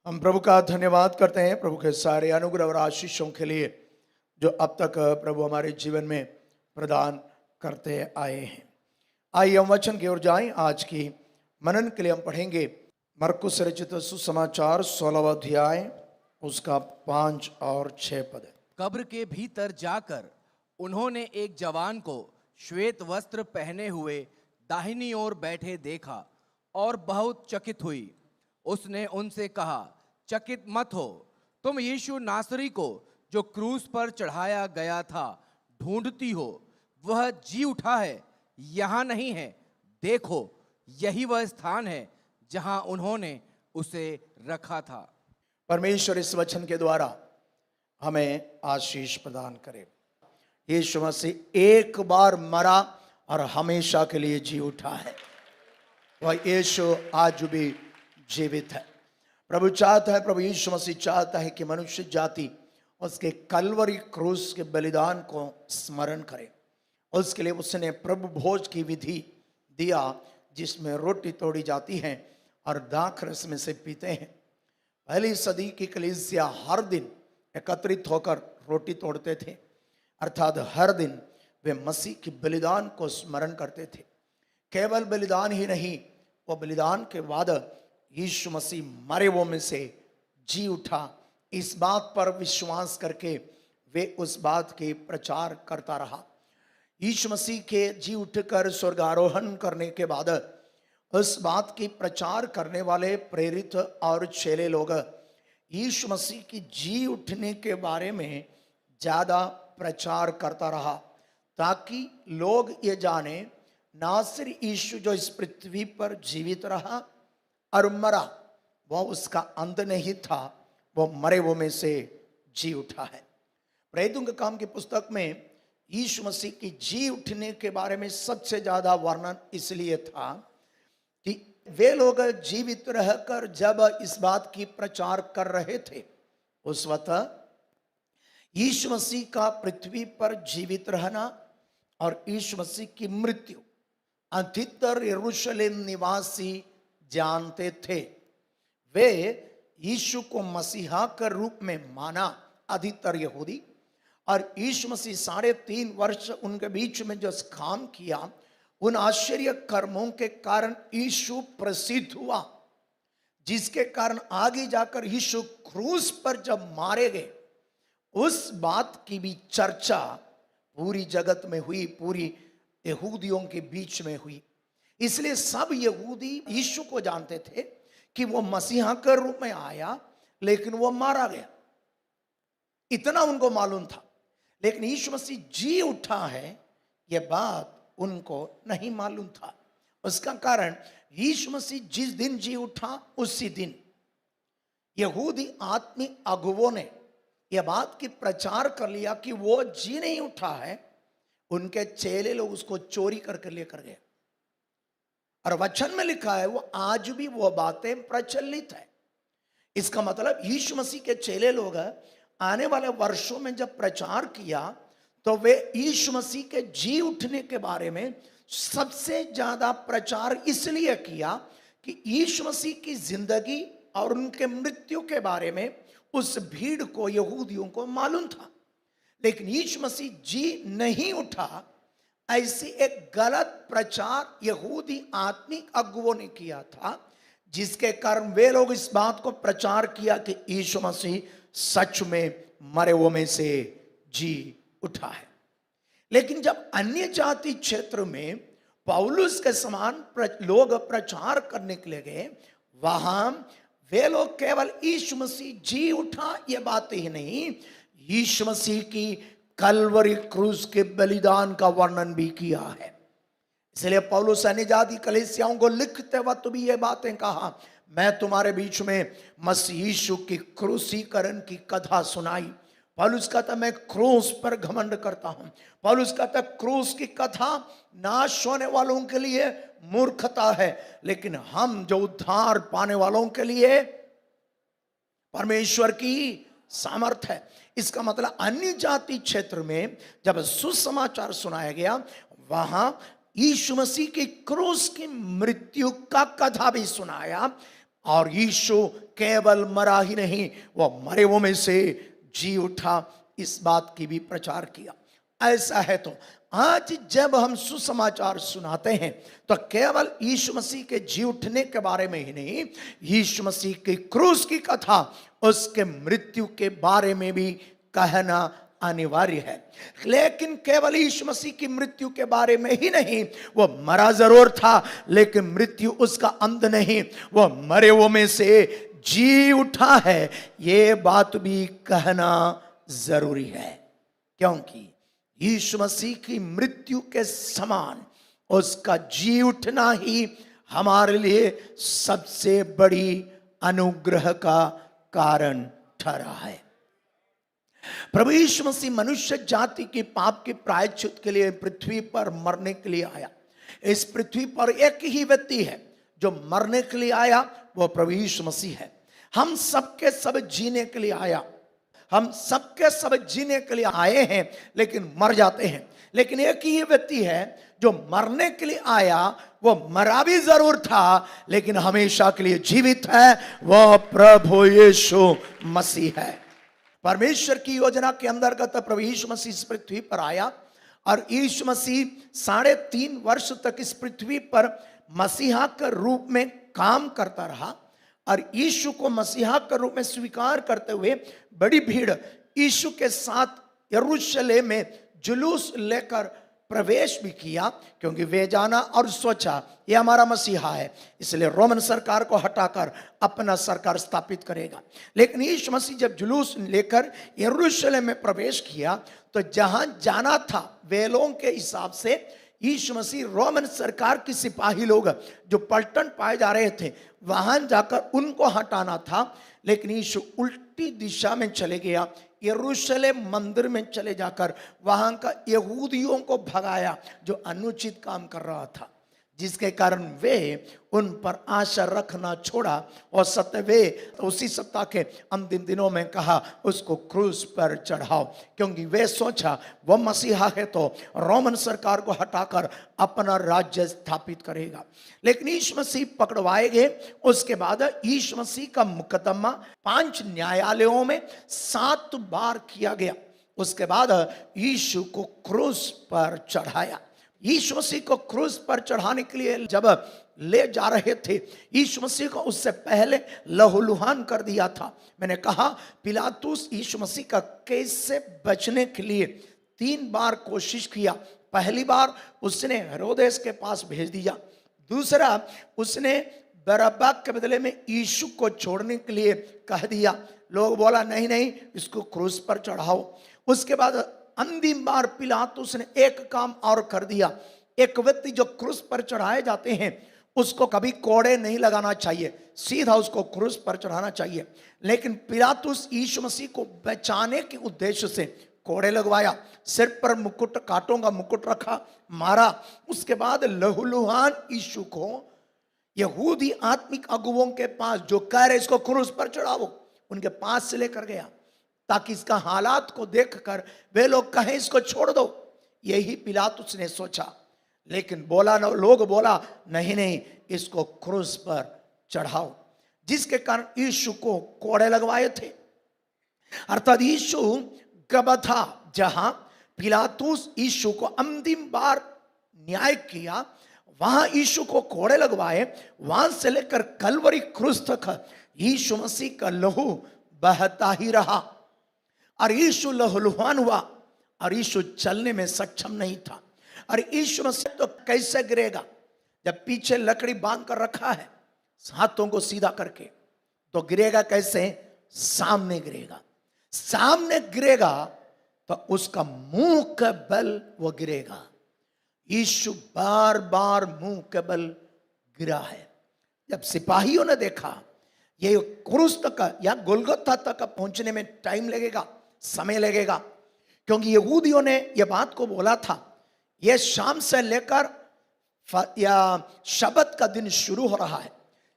हम प्रभु का धन्यवाद करते हैं प्रभु के सारे अनुग्रह और आशीषों के लिए जो अब तक प्रभु हमारे जीवन में प्रदान करते आए हैं। आइए हम वचन की ओर जाएं। आज की मनन के लिए हम पढ़ेंगे मरकुस रचित सुसमाचार 16वां अध्याय उसका 5 और 6 पद। कब्र के भीतर जाकर उन्होंने एक जवान को श्वेत वस्त्र पहने हुए दाहिनी ओर बैठे देखा और बहुत चकित हुई। उसने उनसे कहा, चकित मत हो, तुम यीशु नासरी को जो क्रूस पर चढ़ाया गया था ढूंढती हो। वह जी उठा है, यहाँ नहीं है। देखो, यही वह स्थान है जहां उन्होंने उसे रखा था। परमेश्वर इस वचन के द्वारा हमें आशीष प्रदान करे। यीशु मसीह एक बार मरा और हमेशा के लिए जी उठा है। वह यीशु आज भी जीवित है। प्रभु चाहता है, प्रभु यीशु मसीह चाहता है कि मनुष्य जाति उसके कलवरी क्रूस के बलिदान को स्मरण करे। उसके लिए उसने प्रभु भोज की विधि दिया, जिसमें रोटी तोड़ी जाती है और दाखरस में से पीते हैं। पहली सदी की कलीसिया हर दिन एकत्रित होकर रोटी तोड़ते थे, अर्थात हर दिन वे मसीह की बलिदान को स्मरण करते थे। केवल बलिदान ही नहीं, वो बलिदान के बाद यीशु मसीह मरे हुओं में से जी उठा, इस बात पर विश्वास करके वे उस बात के प्रचार करता रहा। यीशु मसीह के जी उठकर स्वर्गारोहण करने के बाद उस बात की प्रचार करने वाले प्रेरित और चेले लोग यीशु मसीह की जी उठने के बारे में ज़्यादा प्रचार करता रहा, ताकि लोग ये जाने ना सिर्फ यीशु जो इस पृथ्वी पर जीवित रहा और मरा, वह उसका अंत नहीं था, वह मरे हुओं में से जी उठा है। प्रेरितों के काम की पुस्तक में यीशु मसीह की जी उठने के बारे में सबसे ज्यादा वर्णन इसलिए था कि वे लोग जीवित रहकर जब इस बात की प्रचार कर रहे थे, उस वक्त यीशु मसीह का पृथ्वी पर जीवित रहना और यीशु मसीह की मृत्यु अधिकतर यरूशलेम निवासी जानते थे। वे यीशु को मसीहा के रूप में माना, अधिकतर यहूदी, और यीशु मसीह 3.5 वर्ष उनके बीच में जो काम किया, उन आश्चर्य कर्मों के कारण यीशु प्रसिद्ध हुआ, जिसके कारण आगे जाकर यीशु क्रूस पर जब मारे गए, उस बात की भी चर्चा पूरी जगत में हुई, पूरी यहूदियों के बीच में हुई। इसलिए सब यहूदी यीशु को जानते थे कि वो मसीहा के रूप में आया, लेकिन वो मारा गया, इतना उनको मालूम था। लेकिन यीशु मसीह जी उठा है, यह बात उनको नहीं मालूम था। उसका कारण यीशु मसीह जिस दिन जी उठा, उसी दिन यहूदी आत्मिक अगुवों ने यह बात की प्रचार कर लिया कि वो जी नहीं उठा है। उनके चेले लोग उसको चोरी करके लेकर गए, और वचन में लिखा है वो आज भी वो बातें प्रचलित है। इसका मतलब यीशु मसीह के चेले लोग आने वाले वर्षों में जब प्रचार किया, तो वे यीशु मसीह के जी उठने के बारे में सबसे ज्यादा प्रचार इसलिए किया कि यीशु मसीह की जिंदगी और उनके मृत्यु के बारे में उस भीड़ को, यहूदियों को मालूम था। लेकिन यीशु मसीह जी नहीं उठा, ऐसी एक गलत प्रचार यहूदी आत्मिक अगुवों ने किया था, जिसके कारण वे लोग इस बात को प्रचार किया कि यीशु मसीह सच में मरे हुओं में से जी उठा है। लेकिन जब अन्य जाति क्षेत्र में पौलुस के समान लोग प्रचार करने के लिए गए, वहां वे लोग केवल यीशु मसीह जी उठा ये बात ही नहीं, यीशु मसीह की कलवरी क्रूस के बलिदान का वर्णन भी किया है। इसलिए पौलुस अन्य जाति कलीसियाओं को लिखते वक्त भी ये बातें कहा, मैं तुम्हारे बीच में मसीह यीशु की क्रूसीकरण की कथा सुनाई। पौलुस कहता मैं क्रूस पर घमंड करता हूं। पौलुस कहता क्रूस की कथा नाश होने वालों के लिए मूर्खता है, लेकिन हम जो उद्धार पाने वालों के लिए परमेश्वर की सामर्थ है। इसका मतलब अन्य जाति क्षेत्र में जब सुसमाचार सुनाया गया, वहां यीशु मसीह की क्रूस की मृत्यु का कथा भी सुनाया, और यीशु केवल मरा ही नहीं, वो मरे हुओं में से जी उठा, इस बात की भी प्रचार किया। ऐसा है तो आज जब हम सुसमाचार सुनाते हैं तो केवल यीशु मसीह के जी उठने के बारे में ही नहीं, यीशु मसीह की क्रूस की कथा, उसके मृत्यु के बारे में भी कहना अनिवार्य है। लेकिन केवल यीशु मसीह की मृत्यु के बारे में ही नहीं, वो मरा जरूर था लेकिन मृत्यु उसका अंत नहीं, वो मरे हुओं में से जी उठा है, ये बात भी कहना जरूरी है। क्योंकि यीशु मसीह की मृत्यु के समान उसका जी उठना ही हमारे लिए सबसे बड़ी अनुग्रह का कारण ठहरा है। प्रभु यीशु मसीह मनुष्य जाति की पाप के प्रायश्चित के लिए पृथ्वी पर मरने के लिए आया। इस पृथ्वी पर एक ही व्यक्ति है जो मरने के लिए आया, वो प्रभु यीशु मसीह है। हम सबके सब जीने के लिए आया, हम सबके सब जीने के लिए आए हैं लेकिन मर जाते हैं। लेकिन एक ही व्यक्ति है जो मरने के लिए आया, वो मरा भी जरूर था लेकिन हमेशा के लिए जीवित है, वह प्रभु यीशु मसीह है। परमेश्वर की योजना के अंतर्गत प्रभु यीशु मसीह इस पृथ्वी पर आया और यीशु मसीह 3.5 वर्ष तक इस पृथ्वी पर मसीहा के रूप में काम करता रहा। और यीशु को मसीहा के रूप में स्वीकार करते हुए बड़ी भीड़ यीशु के साथ यरूशलेम में जुलूस लेकर प्रवेश भी किया, क्योंकि वे जाना और सोचा ये हमारा मसीहा है, इसलिए रोमन सरकार को हटाकर अपना सरकार स्थापित करेगा। लेकिन यीशु मसीह जब जुलूस लेकर यरूशलेम में प्रवेश किया तो जहां जाना था वेलों के हिसाब से यीशु मसीह रोमन सरकार की सिपाही लोग जो पलटन पाए जा रहे थे वहां जाकर उनको हटाना था, लेकिन यीशु उल्टी दिशा में चले गया, यरूशलेम मंदिर में चले जाकर वहां का यहूदियों को भगाया जो अनुचित काम कर रहा था, जिसके कारण वे उन पर आशा रखना छोड़ा और वे उसी सप्ताह के अंतिम दिनों में कहा उसको क्रूस पर चढ़ाओ, क्योंकि वे सोचा वह मसीहा है तो रोमन सरकार को हटाकर अपना राज्य स्थापित करेगा। लेकिन यीशु मसीह पकड़वाए गए। उसके बाद यीशु मसीह का मुकदमा 5 न्यायालयों में 7 बार किया गया। उसके बाद यीशु को क्रूस पर चढ़ाया। यीशु मसीह को क्रूस पर चढ़ाने के लिए जब ले जा रहे थे, यीशु मसीह को उससे पहले लहूलुहान कर दिया था। मैंने कहा पिलातुस यीशु मसीह का कैसे बचने के लिए 3 बार कोशिश किया। पहली बार उसने हेरोदेस के पास भेज दिया, दूसरा उसने बरअब्बा के बदले में यीशु को छोड़ने के लिए कह दिया, लोग बोला नहीं नहीं इसको क्रूस पर चढ़ाओ। उसके बाद अंतिम बार पिलातुस ने एक काम और कर दिया, एक व्यक्ति जो क्रूस पर चढ़ाए जाते हैं उसको कभी कोड़े नहीं लगाना चाहिए, सीधा उसको क्रूस पर चढ़ाना चाहिए। लेकिन पिलातुस यीशु मसीह को बचाने के उद्देश्य से कोड़े लगवाया, सिर पर मुकुट, कांटों का मुकुट रखा, मारा। उसके बाद लहूलुहान यीशु को यहूदी आत्मिक अगुवों के पास जो कह रहे इसको क्रूस पर चढ़ाओ, उनके पास से लेकर गया ताकि इसका हालात को देखकर वे लोग कहें इसको छोड़ दो। यही पिलातुस ने सोचा, लेकिन लोग बोला नहीं नहीं इसको क्रूस पर चढ़ाओ, जिसके कारण यीशु को कोड़े लगवाए थे। अर्थात यीशु गबथा, जहां पिलातुस यीशु को अंतिम बार न्याय किया, वहां यीशु को कोड़े लगवाए। वहां से लेकर कलवरी क्रूस तक यीशु मसीह का लहू बहता ही रहा और यीशु लहूलुहान हुआ और यीशु चलने में सक्षम नहीं था। और यीशु मसीह तो कैसे गिरेगा जब पीछे लकड़ी बांध कर रखा है हाथों को सीधा करके, तो गिरेगा कैसे? सामने गिरेगा। सामने गिरेगा तो उसका मुंह के बल वो गिरेगा। यीशु बार बार मुंह के बल गिरा है। जब सिपाहियों ने देखा ये क्रूस तक या गोलगोथा तक पहुंचने में टाइम लगेगा, समय लगेगा, क्योंकि यहूदियों ने यह बात को बोला था यह शाम से लेकर या शबत का दिन शुरू हो रहा है।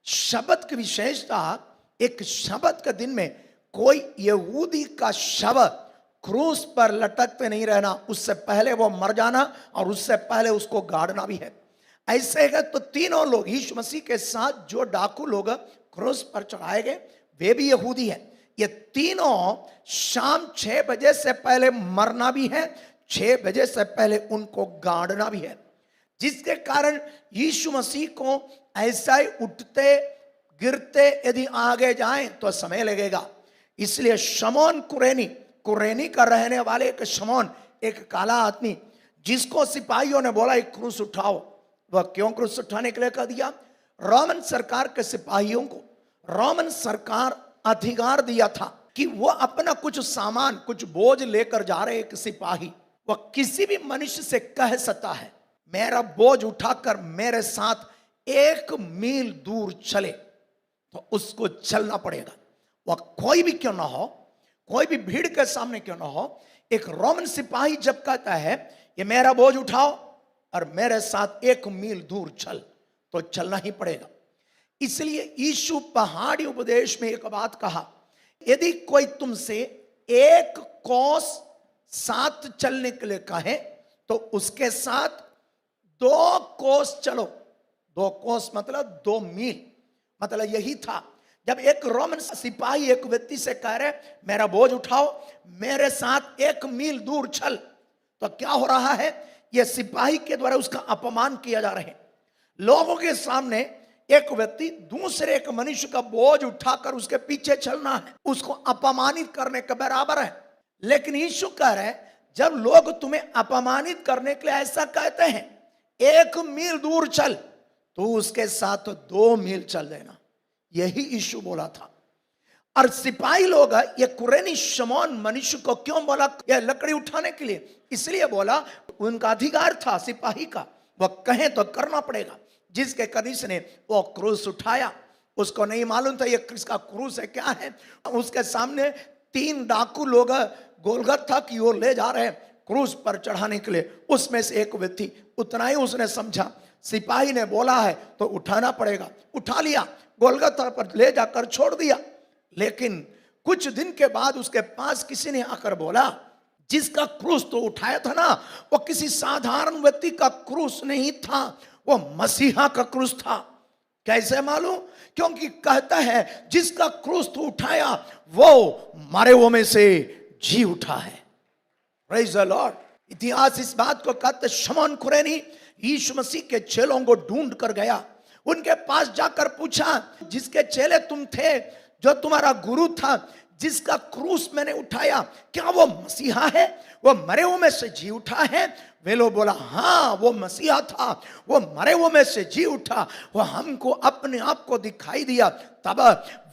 शबत की विशेषता, एक शबत के दिन में कोई यहूदी का शव क्रूस पर लटकते नहीं रहना, उससे पहले वो मर जाना और उससे पहले उसको गाड़ना भी है। ऐसे है तो तीनों लोग यीशु मसीह के साथ जो डाकू लोग क्रूस पर चढ़ाए गए, वे भी यहूदी है। ये तीनों शाम 6 बजे से पहले मरना भी है, 6 बजे से पहले उनको गाड़ना भी है, जिसके कारण यीशु मसीह को ऐसा ही उठते गिरते यदि आगे जाएं तो समय लगेगा। इसलिए शमौन कुरेनी का रहने वाले एक शमौन, एक काला आदमी, जिसको सिपाहियों ने बोला एक क्रूस उठाओ, वह क्यों क्रूस उठाने के लिए कह दिया? रोमन सरकार के सिपाहियों को रोमन सरकार अधिकार दिया था कि वो अपना कुछ सामान, कुछ बोझ लेकर जा रहे एक सिपाही, वह किसी भी मनुष्य से कह सकता है मेरा बोझ उठाकर मेरे साथ 1 मील दूर चले, तो उसको चलना पड़ेगा। वह कोई भी क्यों ना हो, कोई भी भीड़ के सामने क्यों ना हो, एक रोमन सिपाही जब कहता है ये मेरा बोझ उठाओ और मेरे साथ 1 मील दूर चल, तो चलना ही पड़ेगा। इसलिए यीशु पहाड़ी उपदेश में एक बात कहा, यदि कोई तुमसे 1 कोस साथ चलने के लिए कहे तो उसके साथ 2 कोस चलो। 2 कोस मतलब 2 मील, मतलब यही था। जब एक रोमन सिपाही एक व्यक्ति से कह रहे मेरा बोझ उठाओ मेरे साथ 1 मील दूर चल, तो क्या हो रहा है? यह सिपाही के द्वारा उसका अपमान किया जा रहा है। लोगों के सामने एक व्यक्ति दूसरे एक मनुष्य का बोझ उठाकर उसके पीछे चलना है, उसको अपमानित करने के बराबर है। लेकिन यीशु कह रहे जब लोग तुम्हें अपमानित करने के लिए ऐसा कहते हैं 1 मील दूर चल, तो उसके साथ 2 मील चल देना। यही यीशु बोला था। और सिपाही लोग ये कुरेनी शमौन मनुष्य को क्यों बोला यह लकड़ी उठाने के लिए? इसलिए बोला उनका अधिकार था सिपाही का, वह कहें तो करना पड़ेगा। जिसके कनीस ने वो क्रूस उठाया, उसको नहीं मालूम था ये किसका क्रूस है, क्या है। उसके सामने 3 डाकू लोग गोलगत्था की ओर ले जा रहे हैं क्रूस पर चढ़ाने के लिए। उसमें से एक व्यक्ति, उतना ही उसने समझा सिपाही ने बोला है तो उठाना पड़ेगा, उठा लिया, गोलगत्था पर ले जाकर छोड़ दिया। लेकिन कुछ दिन के बाद उसके पास किसी ने आकर बोला जिसका क्रूस तो उठाया था ना, वो किसी साधारण व्यक्ति का क्रूस नहीं था, वो मसीहा का क्रूस था। कैसे मालूम? क्योंकि कहता है जिसका क्रूस तो उठाया वो मरे हुओं में से जी उठा है। Praise the Lord. इतिहास इस बात को कहते शमौन कुरेनी यीशु मसीह के चेलों को ढूंढ कर गया, उनके पास जाकर पूछा जिसके चेले तुम थे, जो तुम्हारा गुरु था, जिसका क्रूस मैंने उठाया, क्या वो मसीहा है? वो मरे हुए में से जी उठा है? वे लोग बोला हाँ वो मसीहा था, वो मरे हुए में से जी उठा, वो हमको अपने आप को दिखाई दिया। तब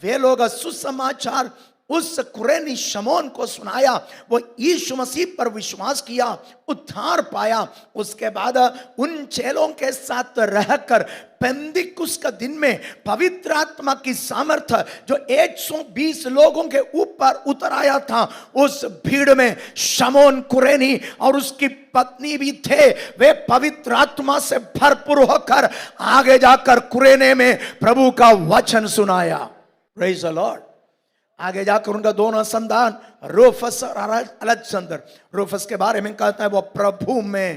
वे लोग सुसमाचार उस कुरेनी शमौन को सुनाया, वो यीशु मसीह पर विश्वास किया, उद्धार पाया। उसके बाद उन चेलों के साथ रहकर पेंदिकुस का दिन में पवित्र आत्मा की सामर्थ्य जो 120 लोगों के ऊपर उतर आया था, उस भीड़ में शमौन कुरेनी और उसकी पत्नी भी थे। वे पवित्र आत्मा से भरपूर होकर आगे जाकर कुरेने में प्रभु का वचन सुनाया। Praise the Lord. आगे जाकर उनका दोनों संतान रूफस और अलेक्जेंडर, रूफस के बारे में कहता है वो प्रभु में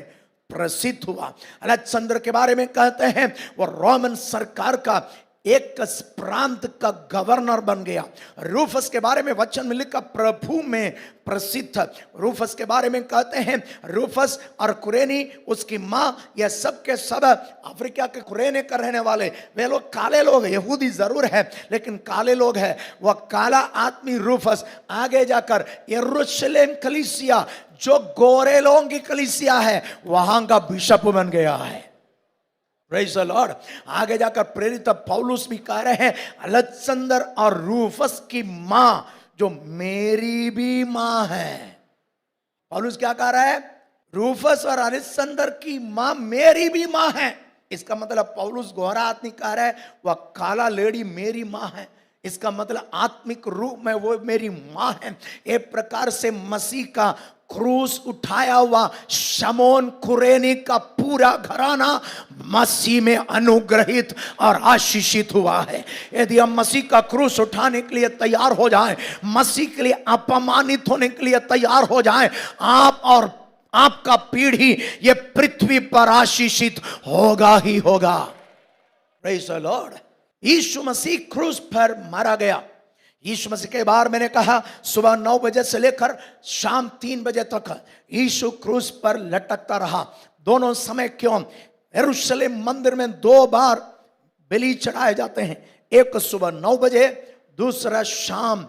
प्रसिद्ध हुआ। अलेक्जेंडर के बारे में कहते हैं वो रोमन सरकार का एक प्रांत का गवर्नर बन गया। रूफस के बारे में वचन में लिखा प्रभु में प्रसिद्ध। रूफस के बारे में कहते हैं रूफस और कुरेनी उसकी माँ, यह सब के सब अफ्रीका के कुरेने का रहने वाले, वे लोग काले लोग, यहूदी जरूर है लेकिन काले लोग हैं। वह काला आदमी रूफस आगे जाकर यरूशलेम कलीसिया जो गोरे लोगों की कलीसिया है वहां का बिशप बन गया है। Praise the Lord. आगे जाकर प्रेरित पौलुस भी कह रहे हैं अलेक्जेंडर और रूफस की मां जो मेरी भी मां है। पौलुस क्या कह रहा है? रूफस और अलेक्जेंडर की मां मेरी भी मां है। इसका मतलब पौलुस गोरा आदमी कह रहा है वह काला लेडी मेरी मां है। इसका मतलब आत्मिक रूप में वो मेरी मां है। एक प्रकार से मसीह का क्रूस उठाया हुआ शमौन कुरेनी का पूरा घराना मसीह में अनुग्रहित और आशीषित हुआ है। यदि हम मसीह का क्रूस उठाने के लिए तैयार हो जाएं, मसीह के लिए अपमानित होने के लिए तैयार हो जाएं, आप और आपका पीढ़ी ये पृथ्वी पर आशीषित होगा ही होगा। Praise the Lord. Yeshu Masih क्रूस पर मारा गया। यीशु मसीह के बारे मैंने कहा सुबह 9 बजे से लेकर शाम 3 बजे तक यीशु क्रूस पर लटकता रहा। दोनों समय क्यों? यरूशलेम मंदिर में 2 बार बलि चढ़ाए जाते हैं, एक सुबह 9 बजे, दूसरा शाम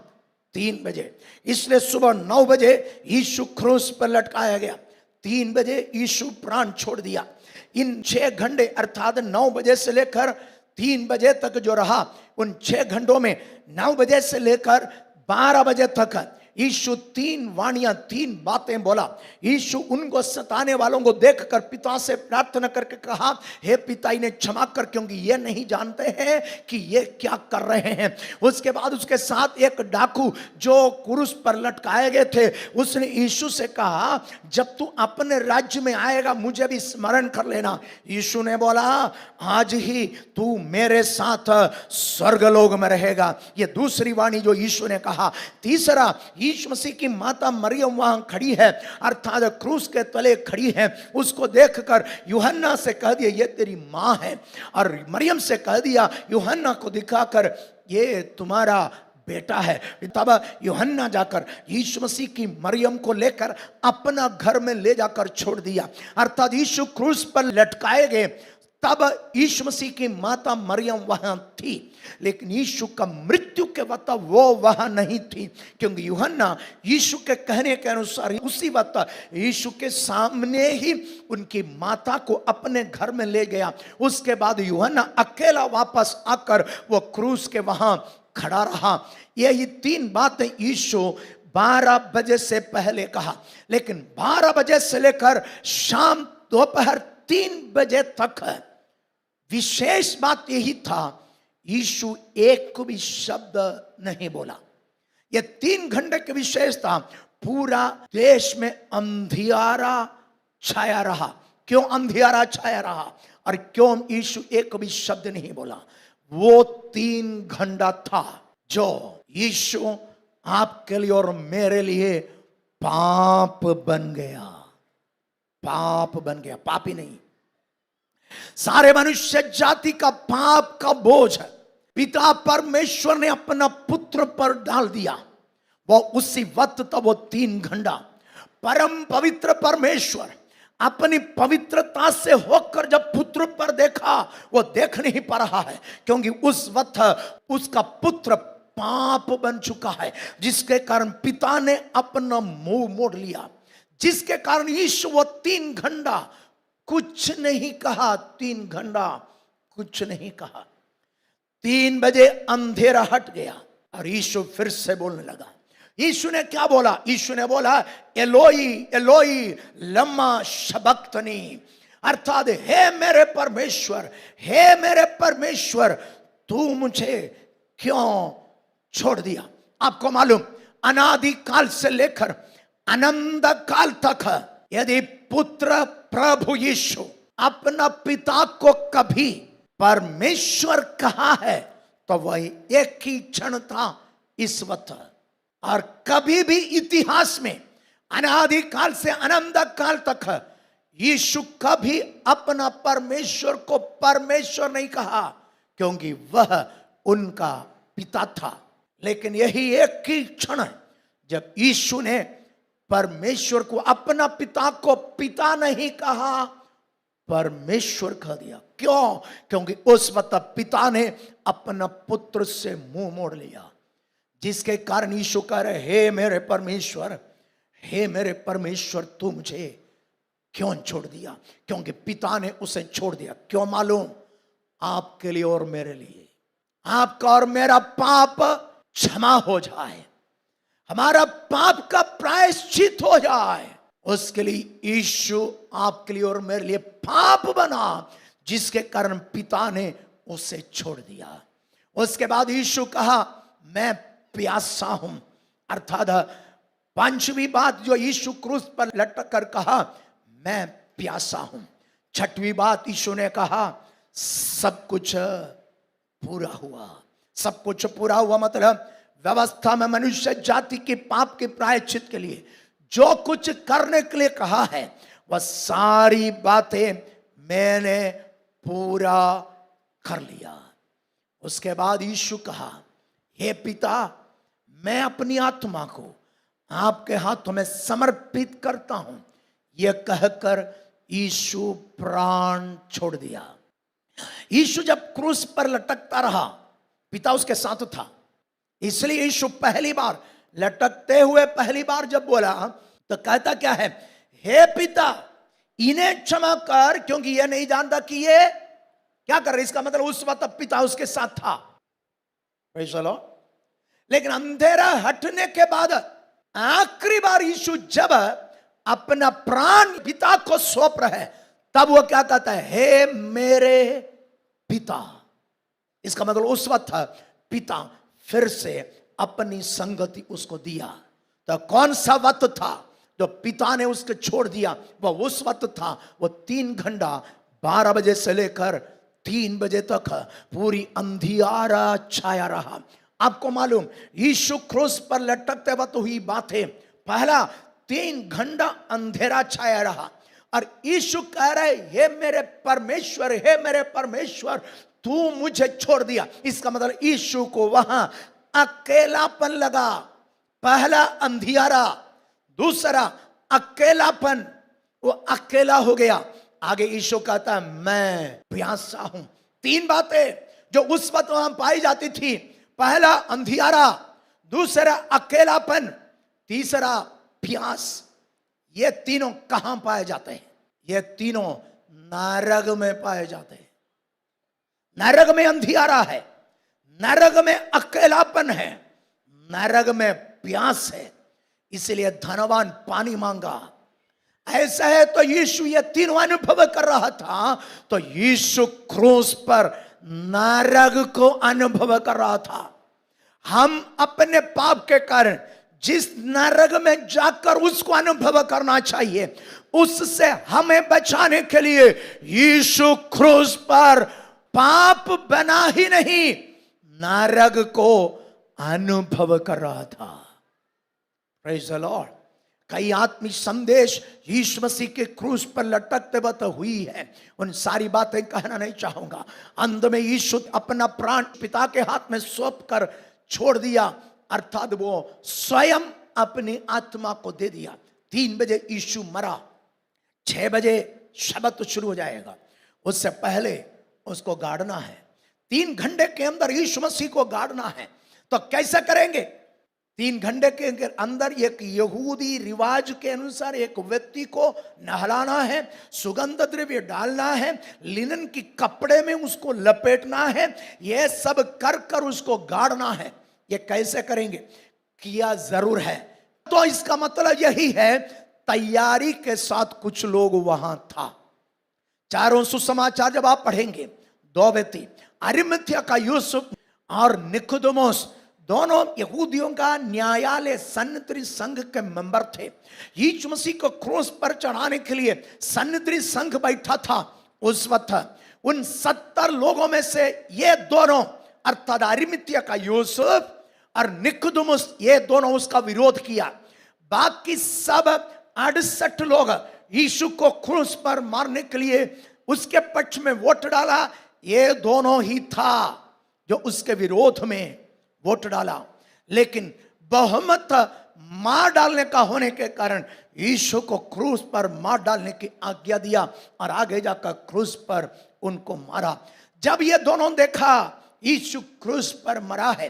3 बजे। इसलिए सुबह 9 बजे यीशु क्रूस पर लटकाया गया, 3 बजे यीशु प्राण छोड़ दिया। इन 6 घंटे अर्थात 9 बजे से लेकर 3 बजे तक जो रहा, उन 6 घंटों में 9 बजे से लेकर 12 बजे तक यीशु 3 वाणियां, 3 बातें बोला। यीशु उनको सताने वालों को देखकर पिता से प्रार्थना करके कहा, हे पिता इन्हें क्षमा कर, क्योंकि ये नहीं जानते हैं कि ये क्या कर रहे हैं। उसके बाद उसके साथ एक डाकू जो क्रूस पर लटकाए गए थे, उसने यीशु से कहा, जब तू अपने राज्य में आएगा मुझे भी स्मरण कर लेना। यीशु ने बोला, आज ही तू मेरे साथ स्वर्गलोक में रहेगा। ये दूसरी वाणी जो यीशु ने कहा। तीसरा, यीशु मसीह की माता मरियम वहां खड़ी है, अर्थात क्रूस के तले खड़ी है। उसको देखकर यूहन्ना से कह दिया, ये तेरी मां है, और मरियम से कह दिया यूहन्ना को दिखाकर, ये तुम्हारा बेटा है। तब यूहन्ना जाकर यीशु मसीह की मरियम को लेकर अपना घर में ले जाकर छोड़ दिया। अर्थात यीशु क्रूस पर लटकाए गए, तब यीशु मसीह की माता मरियम वहां थी, लेकिन यीशु का मृत्यु के वक्त वो वहां नहीं थी, क्योंकि यूहन्ना यीशु के कहने के अनुसार उसी वक्त यीशु के सामने ही उनकी माता को अपने घर में ले गया। उसके बाद यूहन्ना अकेला वापस आकर वो क्रूस के वहां खड़ा रहा। ये 3 बातें यीशु 12 बजे से पहले कहा, लेकिन 12 बजे से लेकर शाम दोपहर 3 बजे तक विशेष बात यही था, यीशु एक भी शब्द नहीं बोला। यह 3 घंटे की विशेष था। पूरा देश में अंधियारा छाया रहा। क्यों अंधियारा छाया रहा और क्यों यीशु एक भी शब्द नहीं बोला? वो 3 घंटा था जो यीशु आपके लिए और मेरे लिए पाप बन गया। पाप बन गया, पापी नहीं, सारे मनुष्य जाति का पाप का बोझ पिता परमेश्वर ने अपना पुत्र पर डाल दिया। वो उसी वक्त तब वो 3 घंटा परम पवित्र परमेश्वर अपनी पवित्रता से होकर जब पुत्र पर देखा, वो देख नहीं पा रहा है, क्योंकि उस वक्त उसका पुत्र पाप बन चुका है, जिसके कारण पिता ने अपना मुंह मोड़ लिया, जिसके कारण यीशु वो 3 घंटा कुछ नहीं कहा। 3 घंटा कुछ नहीं कहा। 3 बजे अंधेरा हट गया और यीशु फिर से बोलने लगा। यीशु ने क्या बोला? यीशु ने बोला, एलोई एलोई लम्मा शबक्तनी, अर्थात हे मेरे परमेश्वर, हे मेरे परमेश्वर, तू मुझे क्यों छोड़ दिया? आपको मालूम, अनादि काल से लेकर अनंत काल तक यदि पुत्र प्रभु यीशु अपना पिता को कभी परमेश्वर कहा है तो वही एक ही क्षण था, इस वक्त। और कभी भी इतिहास में अनादि काल से अनंत काल तक यीशु कभी अपना परमेश्वर को परमेश्वर नहीं कहा, क्योंकि वह उनका पिता था। लेकिन यही एक ही क्षण है जब यीशु ने परमेश्वर को, अपना पिता को पिता नहीं कहा, परमेश्वर कह दिया। क्यों? क्योंकि उस वक्त पिता ने अपना पुत्र से मुंह मोड़ लिया, जिसके कारण यीशु कह रहे, हे मेरे परमेश्वर, हे मेरे परमेश्वर, तू मुझे क्यों छोड़ दिया? क्योंकि पिता ने उसे छोड़ दिया। क्यों मालूम? आपके लिए और मेरे लिए, आपका और मेरा पाप क्षमा हो जाए, हमारा पाप का प्रायश्चित हो जाए, उसके लिए यीशु आपके लिए और मेरे लिए पाप बना, जिसके कारण पिता ने उसे छोड़ दिया। उसके बाद यीशु कहा, मैं प्यासा हूं, अर्थात 5वीं बात जो यीशु क्रूस पर लटक कर कहा, मैं प्यासा हूं। 6वीं बात यीशु ने कहा, सब कुछ पूरा हुआ। सब कुछ पूरा हुआ मतलब व्यवस्था में मनुष्य जाति के पाप के प्रायश्चित के लिए जो कुछ करने के लिए कहा है, वह सारी बातें मैंने पूरा कर लिया। उसके बाद यीशु कहा, हे पिता, मैं अपनी आत्मा को आपके हाथों में समर्पित करता हूं। यह कहकर यीशु प्राण छोड़ दिया। यीशु जब क्रूस पर लटकता रहा, पिता उसके साथ था, इसलिए यीशु पहली बार लटकते हुए पहली बार जब बोला तो कहता क्या है, हे पिता, इन्हें क्षमा कर, क्योंकि यह नहीं जानता कि ये क्या कर रहे। इसका मतलब उस वक्त पिता उसके साथ था। चलो, लेकिन अंधेरा हटने के बाद आखिरी बार यीशु जब अपना प्राण पिता को सौंप रहा है, तब वो क्या कहता है, हे मेरे पिता। इसका मतलब उस वक्त पिता फिर से अपनी संगति उसको दिया। तो कौन सा वक्त था जो पिता ने उसको छोड़ दिया? वह उस वक्त था, वो 3 घंटा 12 बजे से लेकर 3 बजे तक पूरी अंधियारा छाया रहा। आपको मालूम, यीशु क्रूस पर लटकते वक्त हुई बातें, पहला 3 घंटा अंधेरा छाया रहा और यीशु कह रहे, हे मेरे परमेश्वर, हे मेरे परमेश्वर, तू मुझे छोड़ दिया। इसका मतलब यीशु को वहां अकेलापन लगा। पहला अंधियारा, दूसरा अकेलापन, वो अकेला हो गया। आगे यीशु कहता है, मैं प्यासा हूं। 3 बातें जो उस वक्त वहां पाई जाती थी, पहला अंधियारा, दूसरा अकेलापन, तीसरा प्यास। ये तीनों कहां पाए जाते हैं? ये तीनों नरक में पाए जाते हैं। नरक में अंधियारा है, नरक में अकेलापन है, नरक में प्यास है। इसलिए धनवान पानी मांगा। ऐसा है तो यीशु ये तीनों अनुभव कर रहा था, तो यीशु क्रूस पर नरक को अनुभव कर रहा था। हम अपने पाप के कारण जिस नरक में जाकर उसको अनुभव करना चाहिए, उससे हमें बचाने के लिए यीशु क्रूस पर पाप बना ही नहीं, नरक को अनुभव कर रहा था। Praise the Lord. कई आत्मिक संदेश यीशु मसीह के क्रूस पर लटकते वक्त हुई है, उन सारी बातें कहना नहीं चाहूंगा। अंत में यीशु अपना प्राण पिता के हाथ में सौंप कर छोड़ दिया, अर्थात वो स्वयं अपनी आत्मा को दे दिया। 3 बजे यीशु मरा, 6 बजे शब्द शुरू हो जाएगा, उससे पहले उसको गाड़ना है। 3 घंटे के अंदर यीशु मसीह को गाड़ना है। तो कैसे करेंगे? 3 घंटे के अंदर एक यहूदी रिवाज के अनुसार एक व्यक्ति को नहलाना है, सुगंध द्रव्य डालना है, लिनन की कपड़े में उसको लपेटना है, यह सब कर कर उसको गाड़ना है। ये कैसे करेंगे? किया जरूर है। तो इसका मतलब यही है, तैयारी के साथ कुछ लोग वहां था। चारों सुसमाचार जब आप पढ़ेंगे, 2 व्यक्ति, अरिमथ्या का यूसुफ और निकोदेमुस, दोनों यहूदियों का न्यायालय सन्निधि संघ के मेंबर थे। यीशु मसीह को क्रूस पर चढ़ाने के लिए सन्निधि संघ बैठा था। उस वक्त उन 70 लोगों में से ये दोनों, अर्थात अरिमथ्या का यूसुफ और निकोदेमुस, ये दोनों उसका विरोध किया। बाकी सब 68 लोग यीशु को क्रूस पर मारने के लिए उसके पक्ष में वोट डाला। ये दोनों ही था जो उसके विरोध में वोट डाला, लेकिन बहुमत मार डालने का होने के कारण यीशु को क्रूस पर मार डालने की आज्ञा दिया और आगे जाकर क्रूस पर उनको मारा। जब ये दोनों देखा यीशु क्रूस पर मरा है,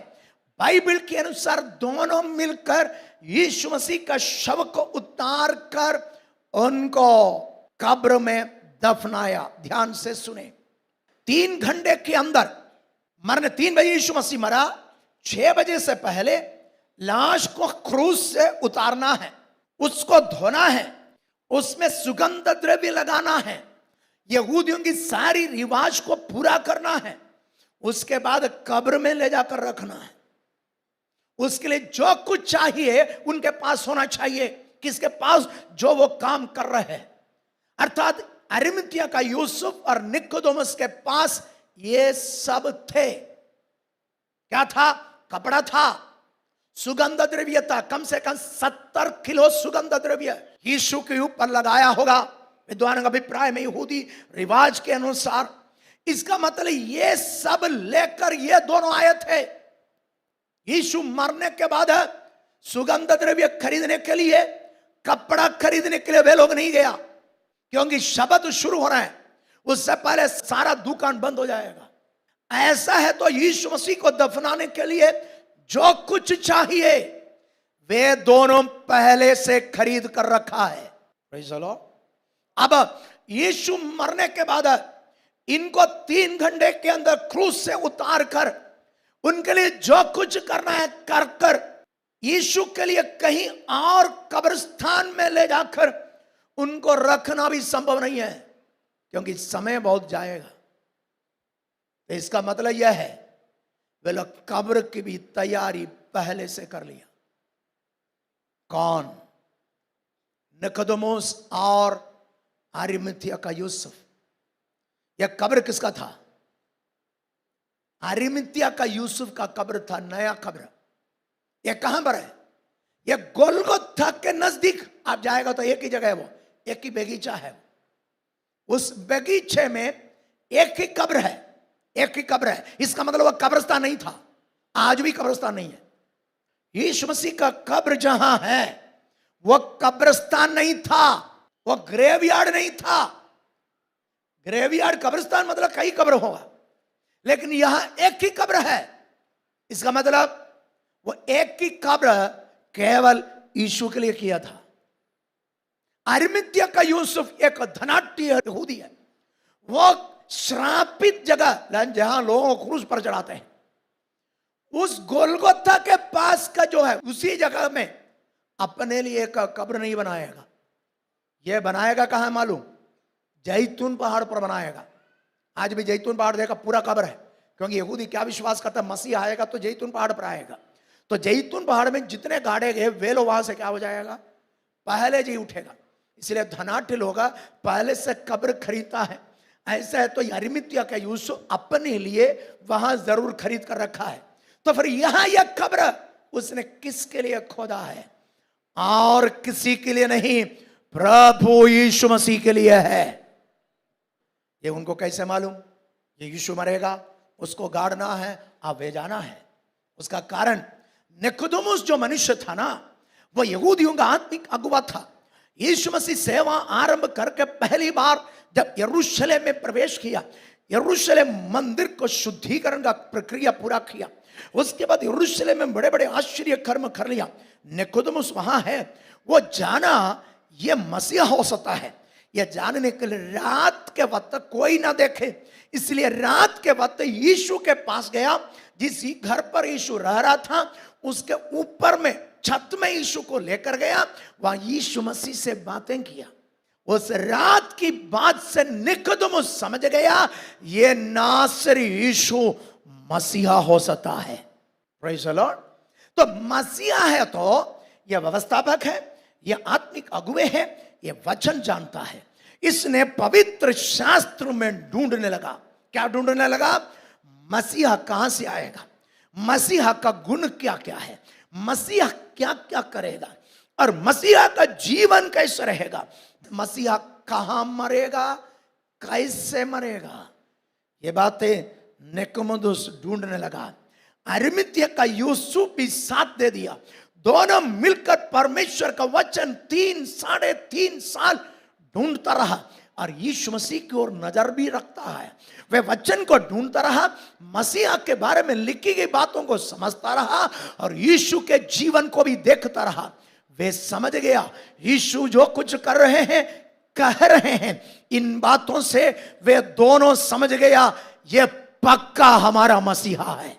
बाइबल के अनुसार दोनों मिलकर यीशु मसीह का शव को उतार कर उनको कब्र में दफनाया। ध्यान से सुने, 3 घंटे के अंदर मरने, 3 बजे यीशु मसीह मरा, 6 बजे से पहले लाश को क्रूस से उतारना है, उसको धोना है, उसमें सुगंध द्रव्य लगाना है, यहूदियों की सारी रिवाज को पूरा करना है, उसके बाद कब्र में ले जाकर रखना है। उसके लिए जो कुछ चाहिए उनके पास होना चाहिए, किसके पास? जो वो काम कर रहे हैं। अर्थात अरिमथ्या का यूसुफ और निकोदेमुस के पास ये सब थे। क्या था? कपड़ा था, सुगंध द्रव्य था, कम से कम 70 किलो सुगंध द्रव्य यीशु के ऊपर लगाया होगा। विद्वानों का अभिप्राय में यहूदी रिवाज के अनुसार इसका मतलब ये सब लेकर ये दोनों आए थे। यीशु मरने के बाद सुगंध द्रव्य खरीदने के लिए, कपड़ा खरीदने के लिए वे लोग नहीं गया, क्योंकि शब्द शुरू हो रहा है, उससे पहले सारा दुकान बंद हो जाएगा। ऐसा है तो यीशु मसीह को दफनाने के लिए जो कुछ चाहिए वे दोनों पहले से खरीद कर रखा है। Praise the Lord. अब यीशु मरने के बाद इनको 3 घंटे के अंदर क्रूस से उतार कर उनके लिए जो कुछ करना है कर कर यीशु के लिए कहीं और कब्रिस्तान में ले जाकर उनको रखना भी संभव नहीं है, क्योंकि समय बहुत जाएगा। तो इसका मतलब यह है वे लोग कब्र की भी तैयारी पहले से कर लिया। कौन? निकोदेमुस और अरिमथिया का यूसुफ। यह कब्र किसका था? अरिमथिया का यूसुफ का कब्र था, नया कब्र। यह कहां पर है? यह गोलगोथा के नजदीक आप जाएगा तो एक ही जगह है, वो एक ही बगीचा है। उस बगीचे में एक ही कब्र है, एक ही कब्र है। इसका मतलब वह कब्रिस्तान नहीं था, आज भी कब्रिस्तान नहीं है। यीशु मसीह का कब्र जहां है वह कब्रिस्तान नहीं था, वह ग्रेवयार्ड नहीं था। ग्रेवयार्ड कब्रिस्तान मतलब कई कब्र होगा, लेकिन यहां एक ही कब्र है। इसका मतलब वो एक ही कब्र केवल यीशु के लिए किया था। अरिमथिया का यूसुफ एक धनाढ्य यहूदी है, वो श्रापित जगह जहां लोगों को क्रूस पर चढ़ाते हैं, उस गोलगोथा के पास का जो है उसी जगह में अपने लिए एक कब्र नहीं बनाएगा। यह बनाएगा कहां मालूम? जैतून पहाड़ पर बनाएगा। आज भी जैतून पहाड़ देखा पूरा कब्र है, क्योंकि यहूदी क्या विश्वास करता है, मसीह आएगा तो जैतून पहाड़ पर आएगा। तो जैतून पहाड़ में जितने गाड़े गए वे लोग वहां से क्या हो जाएगा? पहले जी उठेगा। इसलिए धनाढ्य लोग पहले से कब्र खरीदता है। ऐसा है तो अरिमथिया का यूसुफ अपने लिए वहां जरूर खरीद कर रखा है। तो फिर यहां यह कब्र उसने किसके लिए खोदा है? और किसी के लिए नहीं, प्रभु यीशु मसीह के लिए है। ये उनको कैसे मालूम? ये यीशु मरेगा, उसको गाड़ना है, अब वे जाना है। उसका कारण निकोदेमुस जो मनुष्य था ना, वो यहूदियों का आत्मिक अगुवा था। यीशु मसीह सेवा आरंभ करके पहली बार जब यरूशलेम में प्रवेश किया, यरूशलेम मंदिर को शुद्धिकरण का प्रक्रिया पूरा किया, उसके बाद यरूशलेम में बड़े बड़े आश्चर्य कर्म कर लिया। निकोदेमुस वहां है, वो जाना ये मसीहा हो सकता है। यह जानने के लिए रात के वक्त कोई ना देखे, इसलिए रात के वक्त यीशु के पास गया। जिस घर पर यीशु रह रहा था उसके ऊपर में छत में यीशु को लेकर गया, वहां यीशु मसीह से बातें किया। उस रात की बात से निकोदेमुस समझ गया ये नासरी यीशु मसीहा हो सकता है। Praise the Lord. तो मसीहा है तो यह व्यवस्थापक है, यह आत्मिक अगुवे है, यह वचन जानता है। इसने पवित्र शास्त्र में ढूंढने लगा। क्या ढूंढने लगा? मसीहा कहां से आएगा, मसीहा का गुण क्या क्या है, मसीहा क्या क्या करेगा, और मसीहा का जीवन कैसे रहेगा, मसीहा कहां मरेगा, कैसे मरेगा। ये बातें निकोदेमुस ढूंढने लगा। अरिमथिया का यूसुफ भी साथ दे दिया। दोनों मिलकर परमेश्वर का वचन 3-3.5 साल ढूंढता रहा, और यीशु मसीह की ओर नजर भी रखता है। वे वचन को ढूंढता रहा, मसीहा के बारे में लिखी गई बातों को समझता रहा, और यीशु के जीवन को भी देखता रहा। वे समझ गया यीशु जो कुछ कर रहे हैं, कह रहे हैं, इन बातों से वे दोनों समझ गया ये पक्का हमारा मसीहा है।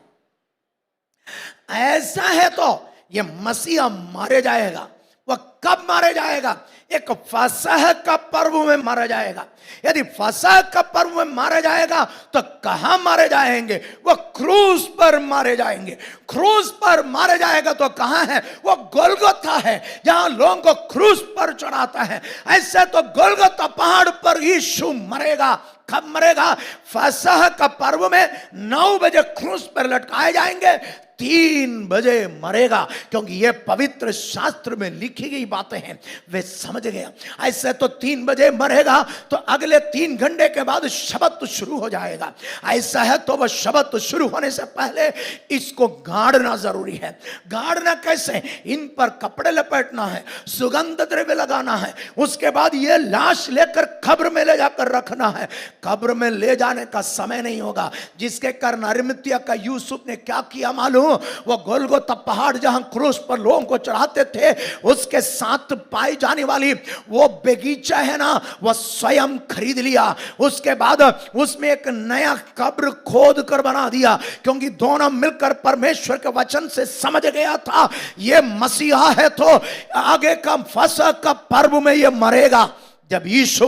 ऐसा है तो ये मसीहा मारे जाएगा। वह कब मारे जाएगा? एक फसह का पर्व में मारा जाएगा। यदि फसह का पर्व में मारा जाएगा तो कहां मारे जाएंगे? वो क्रूस पर मारे जाएंगे। क्रूस पर मारे जाएगा तो कहां है? वो गोलगोथा है, जहां लोगों को क्रूस पर चढ़ाता है। ऐसे तो गोलगोथा पहाड़ पर यीशु मरेगा। कब मरेगा? फसह का पर्व में 9 बजे क्रूस पर लटकाए जाएंगे। 3 बजे मरेगा, क्योंकि ये पवित्र शास्त्र में लिखी गई बातें हैं। वे समझ गया ऐसे तो 3 बजे मरेगा तो अगले 3 घंटे के बाद शबत शुरू हो जाएगा। ऐसा है तो वह शबत शुरू होने से पहले इसको गाड़ना जरूरी है। गाड़ना कैसे? इन पर कपड़े लपेटना है, सुगंध द्रव्य लगाना है, उसके बाद ये लाश लेकर कब्र में ले जाकर रखना है। कब्र में ले जाने का समय नहीं होगा, जिसके कारण अरिमतिया का यूसुफ ने क्या किया मालूम? वो गोलगोथा पहाड़ जहां क्रूस पर लोगों को चढ़ाते थे, उसके साथ पाई जाने वाली वो बगीचा है ना, वह स्वयं खरीद लिया। उसके बाद उसमें एक नया कब्र खोद कर बना दिया, क्योंकि दोनों मिलकर परमेश्वर के वचन से समझ गया था ये मसीहा है तो आगे का फसह का पर्व में ये मरेगा। जब यीशु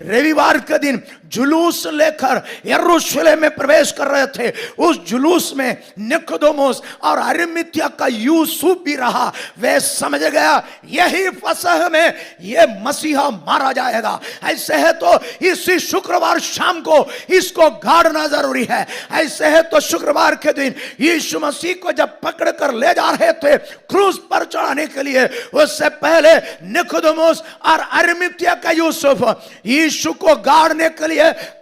रविवार के दिन जुलूस लेकर यरूशलेम में प्रवेश कर रहे थे, उस जुलूस में निकोदेमुस और अरिमतिया का यूसुफ भी रहा। वे समझ गया यही फसह में ये मसीहा मारा जाएगा। ऐसे है तो इसी शुक्रवार शाम को इसको गाड़ना जरूरी है। ऐसे है तो शुक्रवार के दिन यीशु मसीह को जब पकड़ कर ले जा रहे थे क्रूस पर चढ़ाने के लिए, उससे पहले निकोदेमुस और अरिमतिया का यूसुफ यीशु को गाड़ने के लिए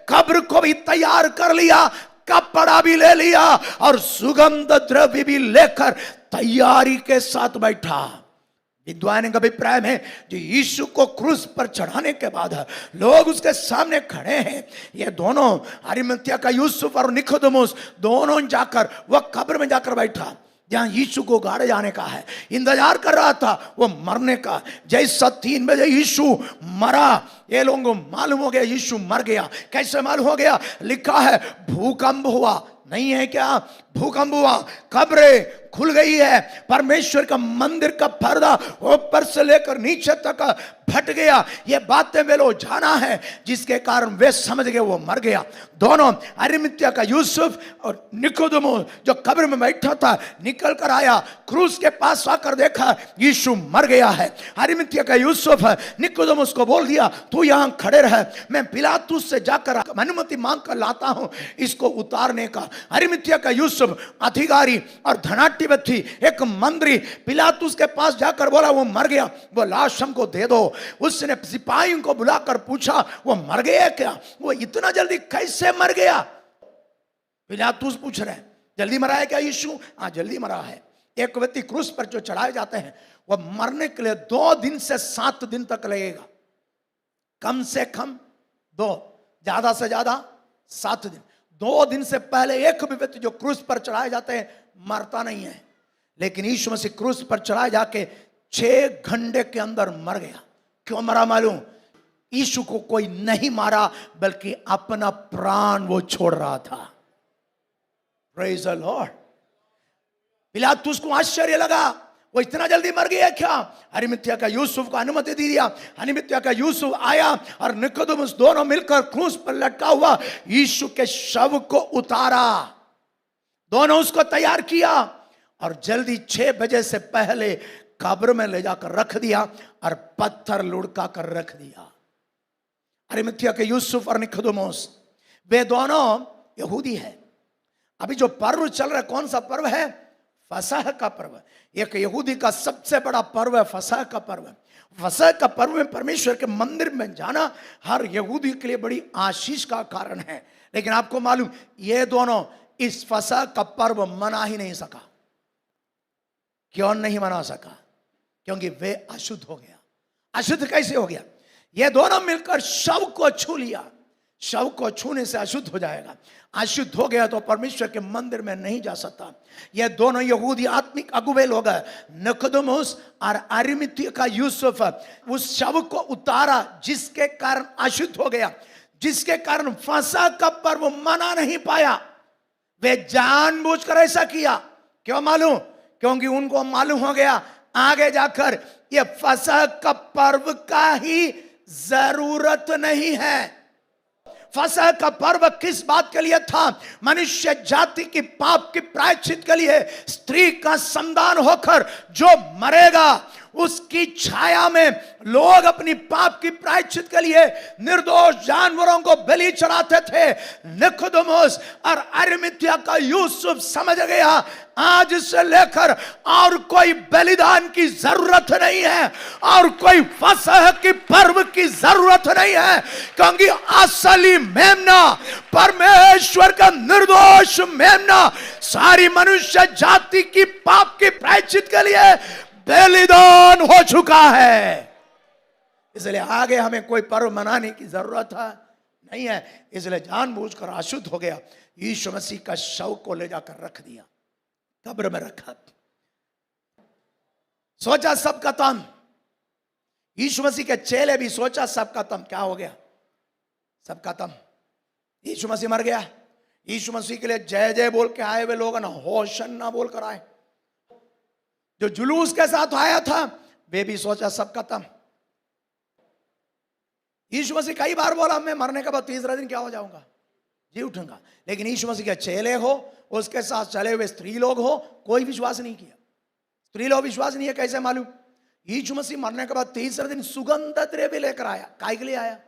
कब्र को भी तैयार कर लिया, कपड़ा भी ले लिया और सुगंध द्रव्य भी लेकर तैयारी के साथ बैठा। विद्वान का अभिप्राय है जो यीशु को क्रूस पर चढ़ाने के बाद लोग उसके सामने खड़े हैं, ये दोनों अरिमतिया का यूसुफ और निकोदेमुस दोनों जाकर वह कब्र में जाकर बैठा जहां यीशु को गाड़े जाने का है। इंतजार कर रहा था वो मरने का। जैसा 3 बजे यीशु मरा, ये लोगों को मालूम हो गया यीशु मर गया। कैसे मालूम हो गया? लिखा है भूकंप हुआ। नहीं है क्या? भूकंप हुआ, कब्रें खुल गई है, परमेश्वर का मंदिर का पर्दा ऊपर से लेकर नीचे तक फट गया। ये बातें वे लोग जाना है, जिसके कारण वे समझ गए वो मर गया। दोनों अरिमतिया का यूसुफ और निकोदेमुस जो कब्र में बैठा था निकल कर आया, क्रूस के पास आकर देखा यीशु मर गया है। अरिमतिया का यूसुफ निकोदेमुस को बोल दिया तू यहां खड़े रह, मैं पिलातुस से जाकर अनुमति मांग कर लाता हूं इसको उतारने का। अरिमतिया का यूसुफ अधिकारी और धनाट्य व्यक्ति एक मंत्री पिलातुस के पास जाकर बोला वो मर गया, वो लाश हमको दे दो। उसने सिपाहियों को बुलाकर पूछा वो मर गया क्या? वो इतना जल्दी कैसे मर गया? पिलातुस पूछ रहे जल्दी मरा है क्या यीशु? हाँ जल्दी मरा है। एक व्यक्ति क्रूस पर जो चढ़ाए जाते हैं वह मरने के लिए 2 दिन से 7 दिन तक लगेगा। कम से कम 2, ज्यादा से ज्यादा 7 दिन। 2 दिन से पहले एक भी व्यक्ति जो क्रूस पर चढ़ाए जाते हैं मरता नहीं है। लेकिन यीशु मसीह क्रूस पर चढ़ाए जाके 6 घंटे के अंदर मर गया। क्यों मरा मालूम? यीशु को कोई नहीं मारा, बल्कि अपना प्राण वो छोड़ रहा था। Praise the Lord. पिलातुस को आश्चर्य लगा वो इतना जल्दी मर गया क्या? अरिमतिया का यूसुफ को अनुमति दे दिया। अरिमतिया का यूसुफ आया और निकोदेमुस दोनों मिलकर क्रूस पर लटका हुआ यीशु के शव को उतारा। दोनों उसको तैयार किया और जल्दी 6 बजे से पहले कब्र में ले जाकर रख दिया और पत्थर लुढ़का कर रख दिया। अरिमतिया के यूसुफ और निकोदेमुस वे दोनों यहूदी है। अभी जो पर्व चल रहा है कौन सा पर्व है? फसह का पर्व। एक यहूदी का सबसे बड़ा पर्व है फसह का पर्व। फसह का पर्व में परमेश्वर के मंदिर में जाना हर यहूदी के लिए बड़ी आशीष का कारण है। लेकिन आपको मालूम ये दोनों इस फसह का पर्व मना ही नहीं सका। क्यों नहीं मना सका? क्योंकि वे अशुद्ध हो गया। अशुद्ध कैसे हो गया? ये दोनों मिलकर शव को छू लिया। शव को छूने से अशुद्ध हो जाएगा। अशुद्ध हो गया तो परमेश्वर के मंदिर में नहीं जा सकता। ये दोनों यहूदी आत्मिक अगुवे लोग हैं। निकोदेमुस और अरिमतिया का यूसुफ उस शव को उतारा जिसके कारण अशुद्ध हो गया, जिसके कारण फसह का पर्व मना नहीं पाया। वे जानबूझकर ऐसा किया। क्यों मालूम? क्योंकि उनको मालूम हो गया आगे जाकर ये फसह का पर्व का ही जरूरत नहीं है। फसह का पर्व किस बात के लिए था? मनुष्य जाति की पाप की प्रायश्चित के लिए स्त्री का संतान होकर जो मरेगा उसकी छाया में लोग अपनी पाप की प्रायश्चित के लिए निर्दोष जानवरों को बलि चढ़ाते थे। निकोदेमुस और अरिमथिया का यूसुफ समझ गया, आज से लेकर और कोई बलिदान की जरूरत नहीं है और कोई फसह की पर्व की जरूरत नहीं है, क्योंकि असली मेमना, परमेश्वर का निर्दोष मेमना, सारी मनुष्य जाति की पाप की प्रायश्चित के लिए बलिदान हो चुका है। इसलिए आगे हमें कोई पर्व मनाने की जरूरत नहीं है। इसलिए जानबूझकर अशुद्ध हो गया, यीशु मसीह का शव को ले जाकर रख दिया, कब्र में रखा, सोचा सब खत्म। यीशु मसीह के चेले भी सोचा सब खत्म। क्या हो गया? सब खत्म। यीशु मसीह मर गया। यीशु मसीह के लिए जय जय बोल के आए हुए लोग ना होशन्ना बोलकर आए। जो जुलूस के साथ आया था वे भी सोचा सब खत्म। यीशु मसीह कई बार बोला मैं मरने के बाद तीसरे दिन क्या हो जाऊंगा, जी उठूंगा। लेकिन यीशु मसीह के चेले हो, उसके साथ चले हुए स्त्री लोग हो, कोई विश्वास नहीं किया। स्त्री लोग विश्वास नहीं है, कैसे मालूम? यीशु मसीह मरने के बाद तीसरे दिन सुगंध द्रव्य लेकर आया। काय के लिए आया?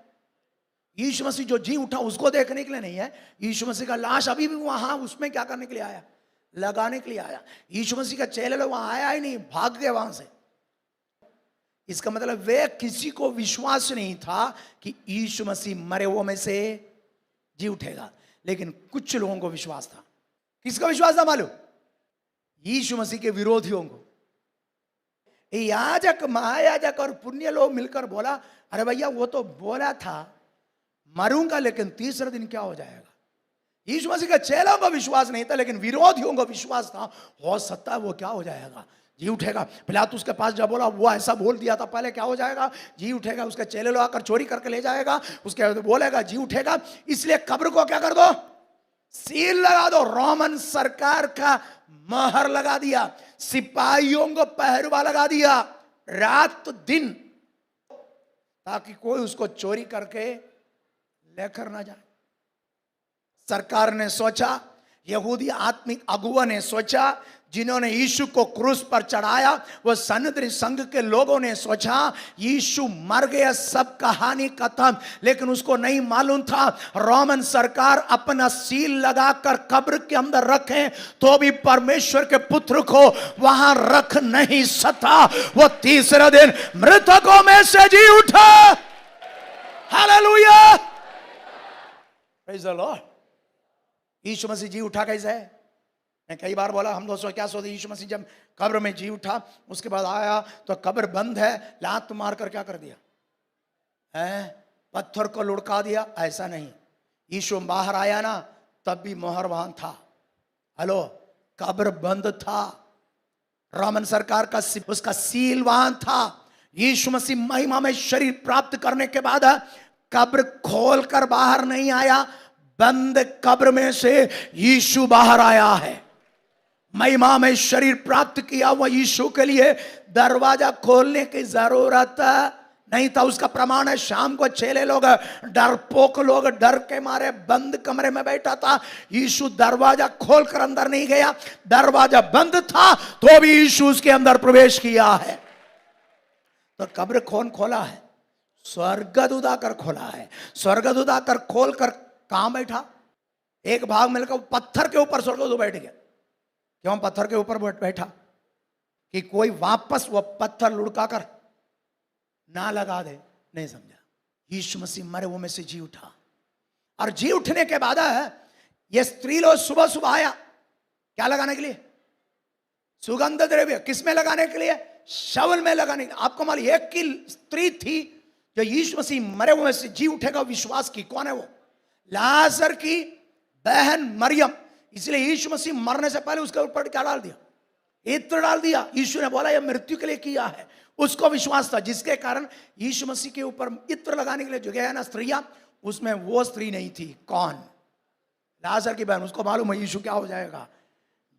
यीशु मसीह जो जी उठा उसको देखने के लिए नहीं है। यीशु मसीह का लाश अभी भी वहां, उसमें क्या करने के लिए आया? लगाने के लिए आया। यीशु मसीह का चेले लोग वहां आया ही नहीं, भाग गए वहां से। इसका मतलब वे किसी को विश्वास नहीं था कि यीशु मसीह मरे हुओं में से जी उठेगा। लेकिन कुछ लोगों को विश्वास था। किसका विश्वास था मालूम? यीशु मसीह के विरोधियों को। याजक, महायाजक और पुण्य लोग मिलकर बोला, अरे भैया वो तो बोला था मरूंगा लेकिन तीसरे दिन क्या हो जाएगा। यीशु मसीह के चेलों को विश्वास नहीं था, लेकिन विरोधियों को विश्वास था, हो सकता है वो क्या हो जाएगा, जी उठेगा। पिलातुस उसके पास जब बोला वो ऐसा बोल दिया था पहले, क्या हो जाएगा, जी उठेगा। उसके चेले लोग आकर चोरी करके ले जाएगा, उसके बाद बोलेगा जी उठेगा। इसलिए कब्र को क्या कर दो, सील लगा दो। रोमन सरकार का मोहर लगा दिया, सिपाहियों को पहरवा लगा दिया रात दिन, ताकि कोई उसको चोरी करके लेकर ना जाए। सरकार ने सोचा, यहूदी आत्मिक अगुआ ने सोचा, जिन्होंने यीशु को क्रूस पर चढ़ाया, वो सन्निधि संघ के लोगों ने सोचा यीशु मर गया, सब कहानी खत्म। लेकिन उसको नहीं मालूम था रोमन सरकार अपना सील लगाकर कब्र के अंदर रखे तो भी परमेश्वर के पुत्र को वहां रख नहीं सकता। वो तीसरे दिन मृतकों में से जी उठा। Hallelujah, praise the Lord. Yeshu Masih जी उठा कैसे है? मैं कई बार बोला, हम दोस्तों क्या सोचते, यीशु मसीह जब कब्र में जी उठा, उसके बाद आया तो कब्र बंद है, लात मारकर क्या कर दिया है, पत्थर को लुढ़का दिया। ऐसा नहीं, यीशु बाहर आया ना तब भी मोहर वहां था। हेलो, कब्र बंद था, रोमन सरकार का उसका सील वहां था। यीशु मसीह महिमा में शरीर प्राप्त करने के बाद कब्र खोलकर बाहर नहीं आया, बंद कब्र में से यीशु बाहर आया है। महिमा में शरीर प्राप्त किया हुआ यीशु के लिए दरवाजा खोलने की जरूरत नहीं था। उसका प्रमाण है, शाम को चेले लोग, डरपोक लोग डर के मारे बंद कमरे में बैठा था। यीशु दरवाजा खोलकर अंदर नहीं गया, दरवाजा बंद था तो भी यीशु उसके अंदर प्रवेश किया है। तो कब्र कौन खोला है? स्वर्गदूत आकर खोला है। स्वर्गदूत आकर खोलकर कहां बैठा? एक भाग मिलकर पत्थर के ऊपर स्वर्गदूत बैठ गया। क्यों पत्थर के ऊपर बैठा? कि कोई वापस वो पत्थर लुढ़का कर ना लगा दे। नहीं समझा? यीशु मसीह मरे हुओं में से जी उठा, और जी उठने के बाद ये स्त्री लोग सुबह सुबह आया, क्या लगाने के लिए? सुगंध द्रव्य। किसमें लगाने के लिए? शवल में लगाने के लिए। आपको मालूम, एक की स्त्री थी जो यीशु मसीह मरे हुए में से जी उठेगा विश्वास की। कौन है वो? लाजर की बहन मरियम। इसलिए यीशु मसीह मरने से पहले उसके ऊपर क्या डाल दिया? इत्र डाल दिया। यीशु ने बोला यह मृत्यु के लिए किया है, उसको विश्वास था, जिसके कारण यीशु मसीह के ऊपर इत्र लगाने के लिए जो गया है ना स्त्रियां, उसमें वो स्त्री नहीं थी। कौन? लाजर की बहन। उसको मालूम है यीशु क्या हो जाएगा,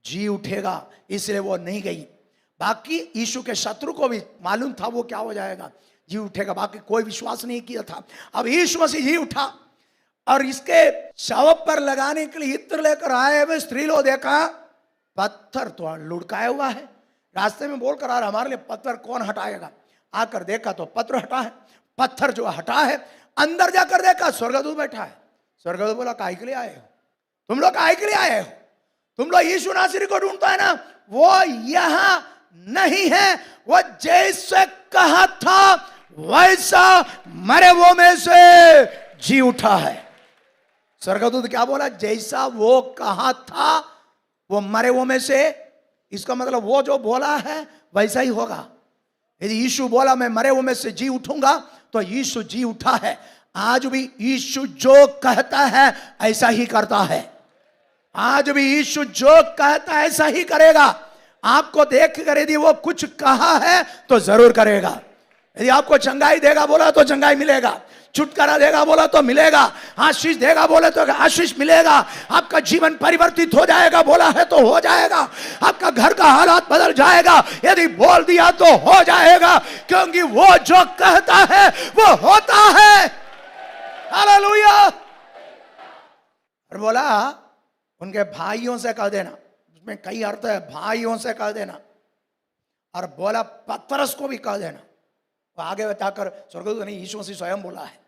जी उठेगा, इसलिए वो नहीं गई। बाकी यीशु के शत्रु को भी मालूम था वो क्या हो जाएगा, जी उठेगा, बाकी कोई विश्वास नहीं किया था। अब यीशु मसीह जी उठा और इसके शव पर लगाने के लिए इत्र लेकर आए हुए स्त्री लोग देखा पत्थर तो लुढ़काया हुआ है, रास्ते में बोल कर आ रहा, हमारे लिए पत्थर कौन हटाएगा? आकर देखा तो पत्थर हटा है, पत्थर जो हटा है। अंदर जाकर देखा स्वर्गदूत बैठा है। स्वर्गदूत बोला, काहे के लिए आए हो तुम लोग? काहे के लिए आए हो तुम लोग? यीशु नासरी को ढूंढता है ना, वो यहां नहीं है। वो जैसे कहा था वैसा मरे वो में से जी उठा है। स्वर्गदूत क्या बोला? जैसा वो कहा था वो मरे वो में से, इसका मतलब वो जो बोला है वैसा ही होगा। यदि यीशु बोला मैं मरे वो में से जी उठूंगा, तो यीशु जी उठा है। आज भी यीशु जो कहता है ऐसा ही करता है। आज भी यीशु जो कहता है ऐसा ही करेगा। आपको देख कर यदि वो कुछ कहा है तो जरूर करेगा। यदि आपको चंगाई देगा बोला तो चंगाई मिलेगा, छुटकारा देगा बोला तो मिलेगा, आशीष देगा बोले तो आशीष मिलेगा, आपका जीवन परिवर्तित हो जाएगा बोला है तो हो जाएगा, आपका घर का हालात बदल जाएगा। यदि बोल दिया तो हो जाएगा, क्योंकि वो जो कहता है वो होता है। हालेलुया। और बोला उनके भाइयों से कह देना, उसमें कई अर्थ है, भाइयों से कह देना। और बोला पतरस को भी कह देना। वो आगे बताकर स्वर्गदूत नहीं, यीशु मसीह स्वयं बोला है।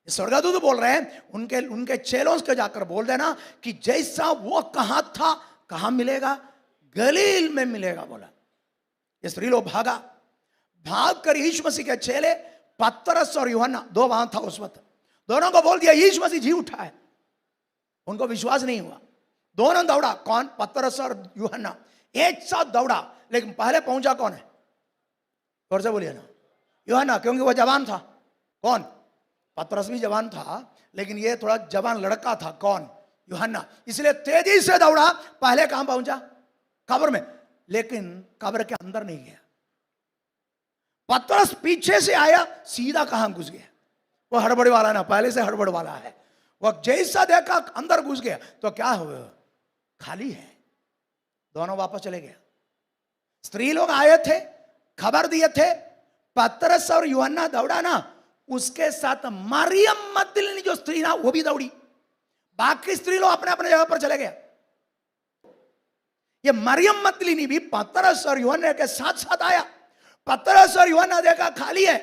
स्वर्गदूत बोल रहे हैं उनके चेलों से जाकर बोल देना कि जैसा वो कहा था, कहां मिलेगा? गलील में मिलेगा बोला। ये स्त्री लोग भाग कर यीशु मसीह के चेले पतरस और यूहन्ना, दो वहां था उस वक्त, दोनों को बोल दिया यीशु मसीह जी उठा है। उनको विश्वास नहीं हुआ, दोनों दौड़ा। कौन? पतरस और यूहन्ना एक साथ दौड़ा। लेकिन पहले पहुंचा कौन है? और से बोलिए ना, यूहन्ना, क्योंकि वो जवान था। कौन? पतरस भी जवान था, लेकिन ये थोड़ा जवान लड़का था। कौन? यूहन्ना। इसलिए तेजी से दौड़ा। पहले कहां पहुंचा? कब्र में। लेकिन कब्र के अंदर नहीं गया। पतरस पीछे से आया, सीधा कहां घुस गया? वो हड़बड़ वाला ना, पहले से हड़बड़ वाला है। वो जैसा देखा अंदर घुस गया तो क्या हुआ? खाली है। दोनों वापस चले गए। स्त्री लोग आए थे, खबर दिए थे। पतरस और यूहन्ना दौड़ा ना, उसके साथ मरियम मगदलीनी जो स्त्री ना वो भी दौड़ी। बाकी स्त्री लोग अपने अपने जगह पर चले गए। ये मरियम मगदलीनी भी पतरस और यूहन्ना के साथ साथ आया। पतरस और यूहन्ना देखा खाली है,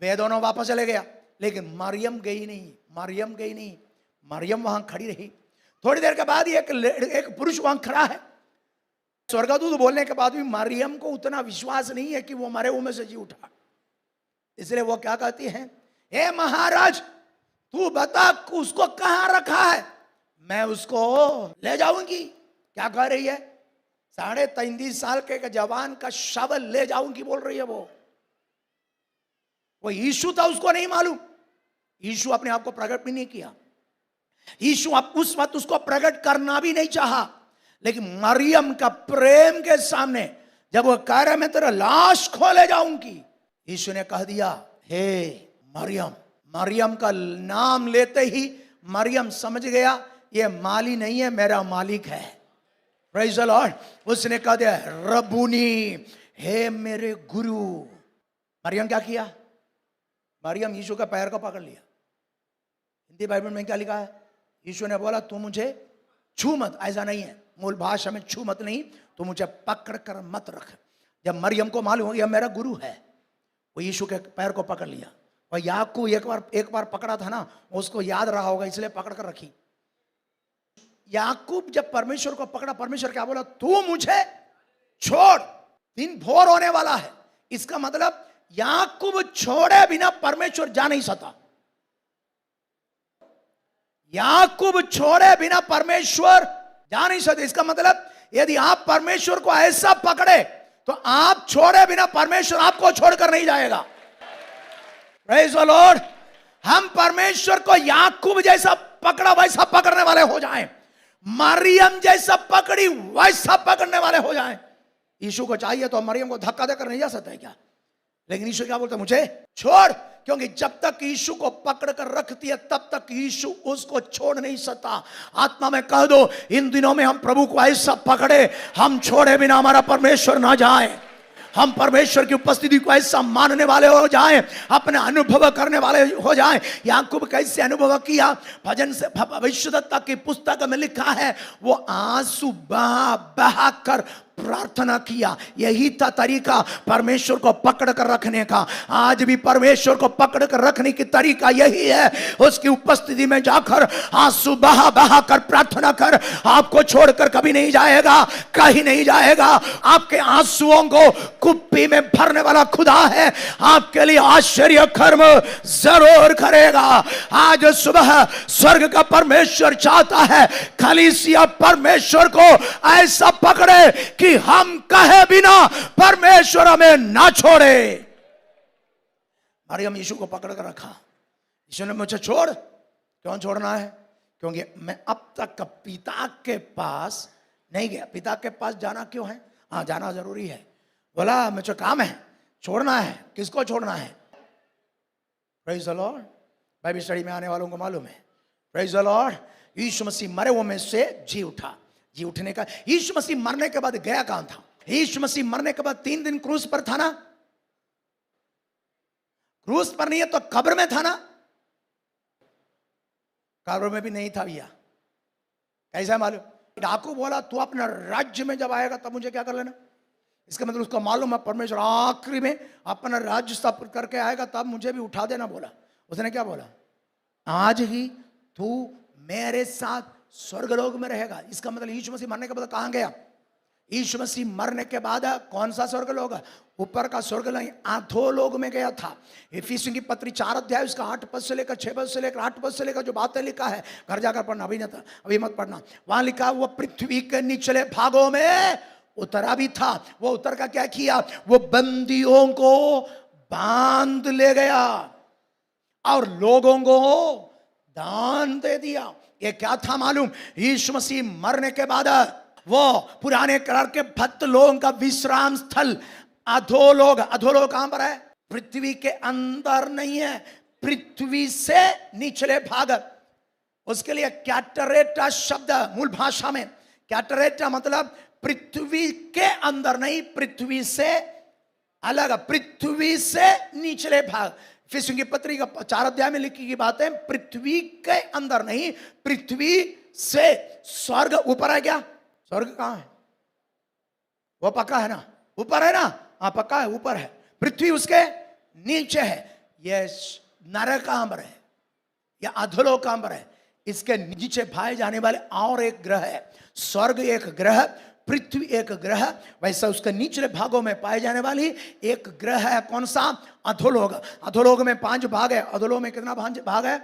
वे दोनों वापस चले गया। लेकिन मरियम गई नहीं, मरियम गई नहीं। मरियम वहां खड़ी रही। थोड़ी देर के बाद एक पुरुष वहां खड़ा है। स्वर्गदूत बोलने के बाद भी मरियम को उतना विश्वास नहीं है कि वो मरे हुए में से जी उठा। इसलिए वो क्या कहती है? हे महाराज, तू बता उसको कहां रखा है, मैं उसको ले जाऊंगी। क्या कह रही है? 33.5 साल के जवान का शव ले जाऊंगी बोल रही है। वो यीशु था, उसको नहीं मालूम। यीशु अपने आप को प्रकट भी नहीं किया। यीशु उस वक्त उसको प्रकट करना भी नहीं चाहा। लेकिन मरियम का प्रेम के सामने जब वो कह रहा मैं तेरा लाश खो ले जाऊंगी, यीशु ने कह दिया हे मरियम। मरियम का नाम लेते ही मरियम समझ गया ये माली नहीं है, मेरा मालिक है। Praise the Lord. उसने कह दिया रब्बूनी, हे मेरे गुरु। मरियम क्या किया? मरियम यीशु का पैर को पकड़ लिया। हिंदी बाइबल में क्या लिखा है? यीशु ने बोला तू मुझे छू मत। ऐसा नहीं है, मूल भाषा में छू मत नहीं, तू मुझे पकड़ कर मत रख। जब मरियम को मालूम हो गया मेरा गुरु है, वो यीशु के पैर को पकड़ लिया। और याकूब एक बार पकड़ा था ना, उसको याद रहा होगा इसलिए पकड़ कर रखी। याकूब जब परमेश्वर को पकड़ा, परमेश्वर क्या बोला? तू मुझे छोड़, दिन भोर होने वाला है। इसका मतलब याकूब छोड़े बिना परमेश्वर जा नहीं सकता। याकूब छोड़े बिना परमेश्वर जा नहीं सकते। इसका मतलब यदि आप परमेश्वर को ऐसा पकड़े तो आप छोड़े बिना परमेश्वर आपको छोड़कर नहीं जाएगा। Praise the Lord. हम परमेश्वर को याकूब जैसा पकड़ा वैसा पकड़ने वाले हो जाएं, मरियम जैसा पकड़ी वैसा पकड़ने वाले हो जाएं। यीशु को चाहिए तो मरियम को धक्का देकर नहीं जा सकता है क्या? लेकिन यीशु क्या बोलता है? मुझे छोड़। क्योंकि जब तक यीशु को पकड़ कर रखती है तब तक यीशु उसको छोड़ नहीं सकता। आत्मा में कह दो इन दिनों में हम प्रभु को ऐसा पकड़े, हम छोड़े बिना हमारा परमेश्वर ना जाए। हम परमेश्वर की उपस्थिति को ऐसा मानने वाले हो जाएं, अपने अनुभव करने वाले हो जाएं। याकूब कैसे अनुभव किया? भजन से भविष्यद्वक्ता की पुस्तक में लिखा है, वो आंसू बहा बहा कर प्रार्थना किया। यही था तरीका परमेश्वर को पकड़ कर रखने का। आज भी परमेश्वर को पकड़ कर रखने की तरीका यही है, उसकी उपस्थिति में जाकर आंसू बहा बहा कर प्रार्थना कर। आपको छोड़कर कभी नहीं जाएगा, कहीं नहीं जाएगा। आपके आंसुओं को कुप्पी में भरने वाला खुदा है, आपके लिए आश्चर्य कर्म जरूर करेगा। आज सुबह स्वर्ग का परमेश्वर चाहता है कलीसिया परमेश्वर को ऐसा पकड़े कि हम कहे बिना परमेश्वर हमें ना छोड़े। मरियम यीशु को पकड़ कर रखा। यीशु ने मुझे छोड़, क्यों छोड़ना है? क्योंकि मैं अब तक पिता के पास नहीं गया। पिता के पास जाना क्यों है? हाँ, जाना जरूरी है। बोला मुझे काम है, छोड़ना है। किसको छोड़ना है? Praise the Lord. Bible study में आने वालों को मालूम है, प्रेज़ द लॉर्ड, यीशु मसीह मरे हुए में से जी उठा। जी उठने का, यीशु मसीह मरने के बाद गया कहां था? यीशु मसीह मरने के बाद 3 दिन क्रूस पर था ना? क्रूस पर नहीं है तो कब्र में था ना? कब्र में भी नहीं था भैया। कैसा मालूम? डाकू बोला तू अपना राज्य में जब आएगा तब मुझे क्या कर लेना। इसका मतलब उसको मालूम है परमेश्वर आखिरी में अपना राज्य स्थापित करके आएगा तब मुझे भी उठा देना बोला। उसने क्या बोला? आज ही तू मेरे साथ स्वर्गलोक में रहेगा। इसका मतलब यीशु मसीह मरने के बाद कहां गया? यीशु मसीह मरने के बाद कौन सा स्वर्गलोक है? ऊपर का स्वर्ग नहीं, अधोलोक में गया था। इफिसियों की पत्री 4 अध्याय उसका 8 पद से लेकर 6 पद से लेकर 8 पद से लेकर जो बातें लिखा है, घर जाकर पढ़ना, अभी मत पढ़ना। वहां लिखा वो पृथ्वी के निचले भागों में उतरा भी था। वो उतर का क्या किया? वो बंदियों को बांध ले गया और लोगों को दान दे दिया। ये क्या था मालूम? यीशु मसीह मरने के बाद वो पुराने करार के भक्त लोगों का विश्राम स्थल अधोलोक। अधोलोक कहां पर है? पृथ्वी के अंदर नहीं है, पृथ्वी से निचले भाग। उसके लिए कैटरेटा शब्द मूल भाषा में, कैटरेटा मतलब पृथ्वी के अंदर नहीं, पृथ्वी से अलग, पृथ्वी से निचले भाग। इफिसियों की पत्री का 4 अध्याय में लिखी गई बातें पृथ्वी के अंदर नहीं, पृथ्वी से। स्वर्ग ऊपर है क्या? स्वर्ग कहां है? वो पक्का है ना? ऊपर है ना? हाँ पक्का है, ऊपर है। पृथ्वी उसके नीचे है। ये नरक कहां पर है? या अधोलोक कहां पर है? इसके नीचे भाए जाने वाले और एक ग्रह है। स्वर्ग एक ग्रह, पृथ्वी एक ग्रह, वैसा उसके निचले भागों में पाए जाने वाली एक ग्रह है। कौन सा? अधोलोक। अधोलोक में 5 भाग है। अधोलोक में कितना भाग है?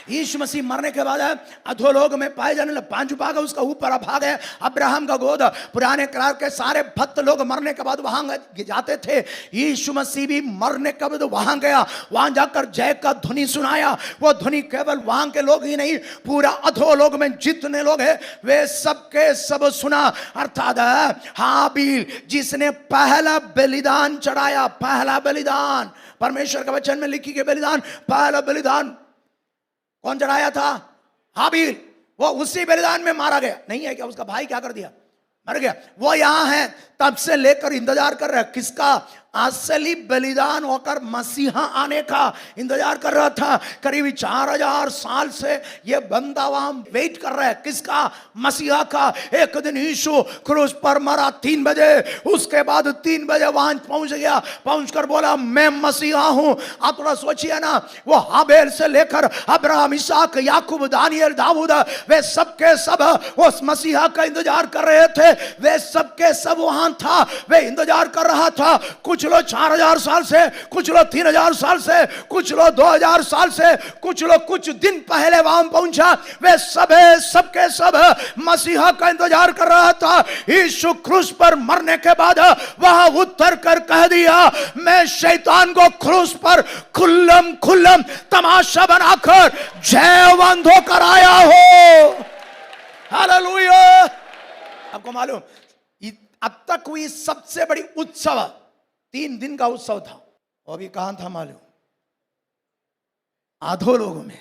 यीशु मसीह मरने के बाद अधोलोक में पाए जाने वाले 5 भाग है। उसका ऊपर भाग है अब्राहम का गोद। पुराने करार के सारे भक्त लोग मरने के बाद वहां जाते थे। यीशु मसीह भी मरने के बाद वहां गया, वहां जाकर जय का ध्वनि सुनाया। वो ध्वनि केवल वहां के लोग ही नहीं, पूरा अधोलोक में जितने लोग हैं वे सबके सब सुना। अर्थात हाबिल जिसने पहला बलिदान चढ़ाया, पहला बलिदान परमेश्वर के वचन में लिखी गई बलिदान, पहला बलिदान कौन चढ़ाया था? हाबिल। वो उसी बलिदान में मारा गया। नहीं है क्या? उसका भाई क्या कर दिया? मर गया। वो यहां है, तब से लेकर इंतजार कर रहा है। किसका? असली बलिदान होकर मसीहा आने का इंतजार कर रहा था। करीब 4000 साल से ये बंदा वहां वेट कर रहा है। किसका? मसीहा का। एक दिन यीशु क्रूस पर मरा 3 बजे, उसके बाद 3 बजे वहां पहुंच गया। पहुंचकर बोला मैं मसीहा हूं। आप थोड़ा सोचिए ना, वो हाबेल से लेकर अब्राहम, इसहाक, याकूब, दानियल, दाऊद, वे सबके सब उस मसीहा का इंतजार कर रहे थे। वे सबके सब वहां था, वे इंतजार कर रहा था। कुछ लोग 4000 साल से, कुछ लोग 3000 साल से, कुछ लोग 2000 साल से, कुछ लोग कुछ दिन पहले वहां पहुंचा। वे सबके सब मसीहा का इंतजार कर रहा था। यीशु क्रूस पर मरने के बाद वहां उतर कर कह दिया मैं शैतान को क्रूस पर खुल्लम तमाशा बनाकर जयवंत होकर आया हूं। हालेलुया। आपको मालूम अब तक हुई सबसे बड़ी उत्सव 3 दिन का उत्सव था। वो भी कहां था मालूम? अधोलोक में।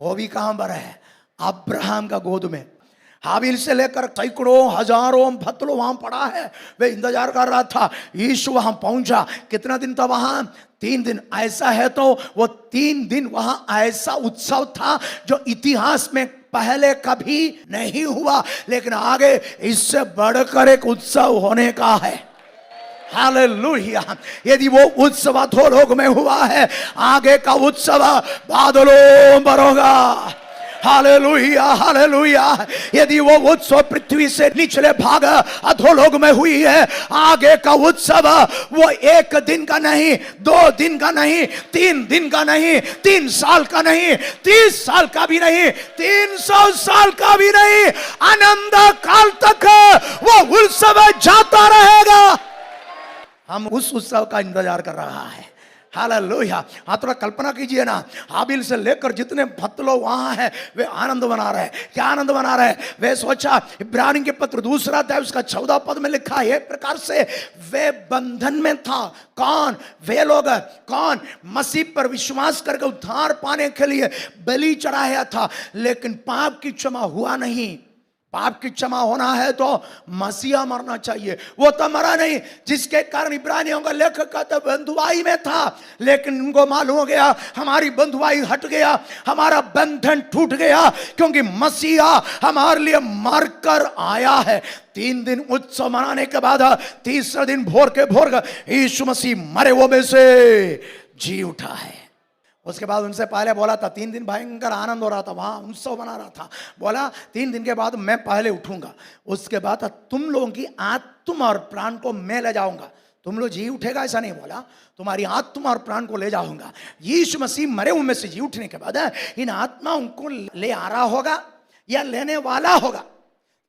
वो भी कहां पर है? अब्राहम का गोद में। हाबिल से लेकर सैकड़ों हजारों भक्त लोग वहां पड़ा है, वे इंतजार कर रहा था। यीशु वहां पहुंचा। कितना दिन था वहां? 3 दिन। ऐसा है तो वो 3 दिन वहां ऐसा उत्सव था जो इतिहास में पहले कभी नहीं हुआ, लेकिन आगे इससे बढ़कर एक उत्सव होने का है। हालेलुया। यदि वो उत्सव अधोलोक में हुआ है, आगे का उत्सव बादलों पर होगा। Hallelujah, hallelujah. यदि वो उत्सव पृथ्वी से निचले भाग अधोलोक में हुई है, आगे का उत्सव वो 1 दिन का नहीं, 2 दिन का नहीं, 3 दिन का नहीं, 3 साल का नहीं, 30 साल का भी नहीं, 300 साल का भी नहीं, अनंत काल तक वो उत्सव जाता रहेगा। हम उस उत्सव का इंतजार कर रहा है। हालेलुया। हाँ, थोड़ा कल्पना कीजिए ना, हाबिल से लेकर जितने भक्त लोग वहां हैं, वे आनंद मना रहे हैं। क्या आनंद मना रहे हैं? वे सोचा, इब्रानी के पत्र 2 अध्याय उसका 14 पद में लिखा है प्रकार से, वे बंधन में था। कौन? वे लोग। कौन? मसीह पर विश्वास करके उद्धार पाने के लिए बलि चढ़ाया था, लेकिन पाप की क्षमा हुआ नहीं। पाप की क्षमा होना है तो मसीहा मरना चाहिए, वो तो मरा नहीं, जिसके कारण इब्रानियों का लेखक कहता बंधुआई में था, लेकिन उनको मालूम हो गया हमारी बंधुआई हट गया, हमारा बंधन टूट गया, क्योंकि मसीहा हमारे लिए मरकर आया है। 3 दिन उत्सव मनाने के बाद 3रे दिन भोर के भोर यीशु मसीह मरे हुए में से जी उठा है। उसके बाद उनसे पहले बोला था, 3 दिन भयंकर आनंद हो रहा था, वहां उत्सव मना रहा था। बोला 3 दिन के बाद मैं पहले उठूंगा, उसके बाद तुम लोगों की आत्मा और प्राण को मैं ले जाऊंगा। तुम लोग जी उठेगा ऐसा नहीं बोला, तुम्हारी आत्मा और प्राण को ले जाऊंगा। यीशु मसीह मरे हुए में से जी उठने के बाद इन आत्माओं को ले आ रहा होगा या लेने वाला होगा।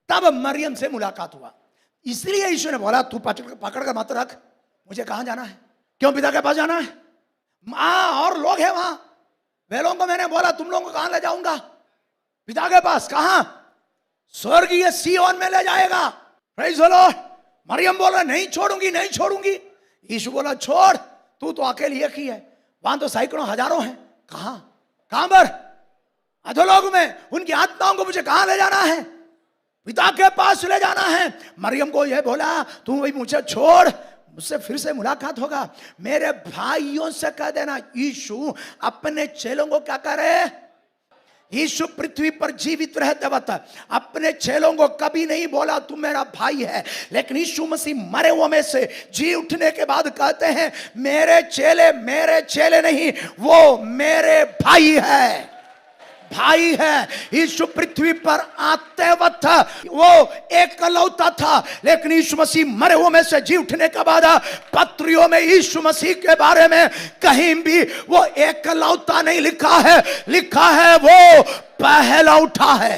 तब मरियम से मुलाकात हुआ। इसलिए यीशु ने बोला, तू पकड़ कर मत रख, मुझे कहां जाना है? क्यों? पिता के पास जाना है। और लोग हैं वहां, वे लोगों को मैंने बोला तुम लोगों को कहां ले जाऊंगा? पिता के पास। कहां? स्वर्गीय सिय्योन में ले जाएगा। Praise the Lord. मरियम बोला नहीं छोड़ूंगी, नहीं छोड़ूंगी। यीशु बोला छोड़, तू तो अकेली एक ही है, वहां तो सैकड़ों हजारों हैं। कहां? कहां पर? अधोलोक में। उनकी आत्माओं को मुझे कहां ले जाना है? पिता के पास ले जाना है। मरियम को यह बोला, तू भाई मुझे छोड़, मुझसे फिर से मुलाकात होगा। मेरे भाइयों से कह देना यीशु अपने चेलों को क्या करे? यीशु पृथ्वी पर जीवित रहते वक्त अपने चेलों को कभी नहीं बोला तू मेरा भाई है, लेकिन यीशु मसीह मरे हुए में से जी उठने के बाद कहते हैं मेरे चेले नहीं, वो मेरे भाई है, भाई है। यीशु पृथ्वी पर आते वक्त वो एकलौता था, लेकिन यीशु मसीह मरे हुए में से जी उठने के बाद पत्रियों में यीशु मसीह के बारे में कहीं भी वो एकलौता नहीं लिखा है, लिखा है वो पहला उठा है।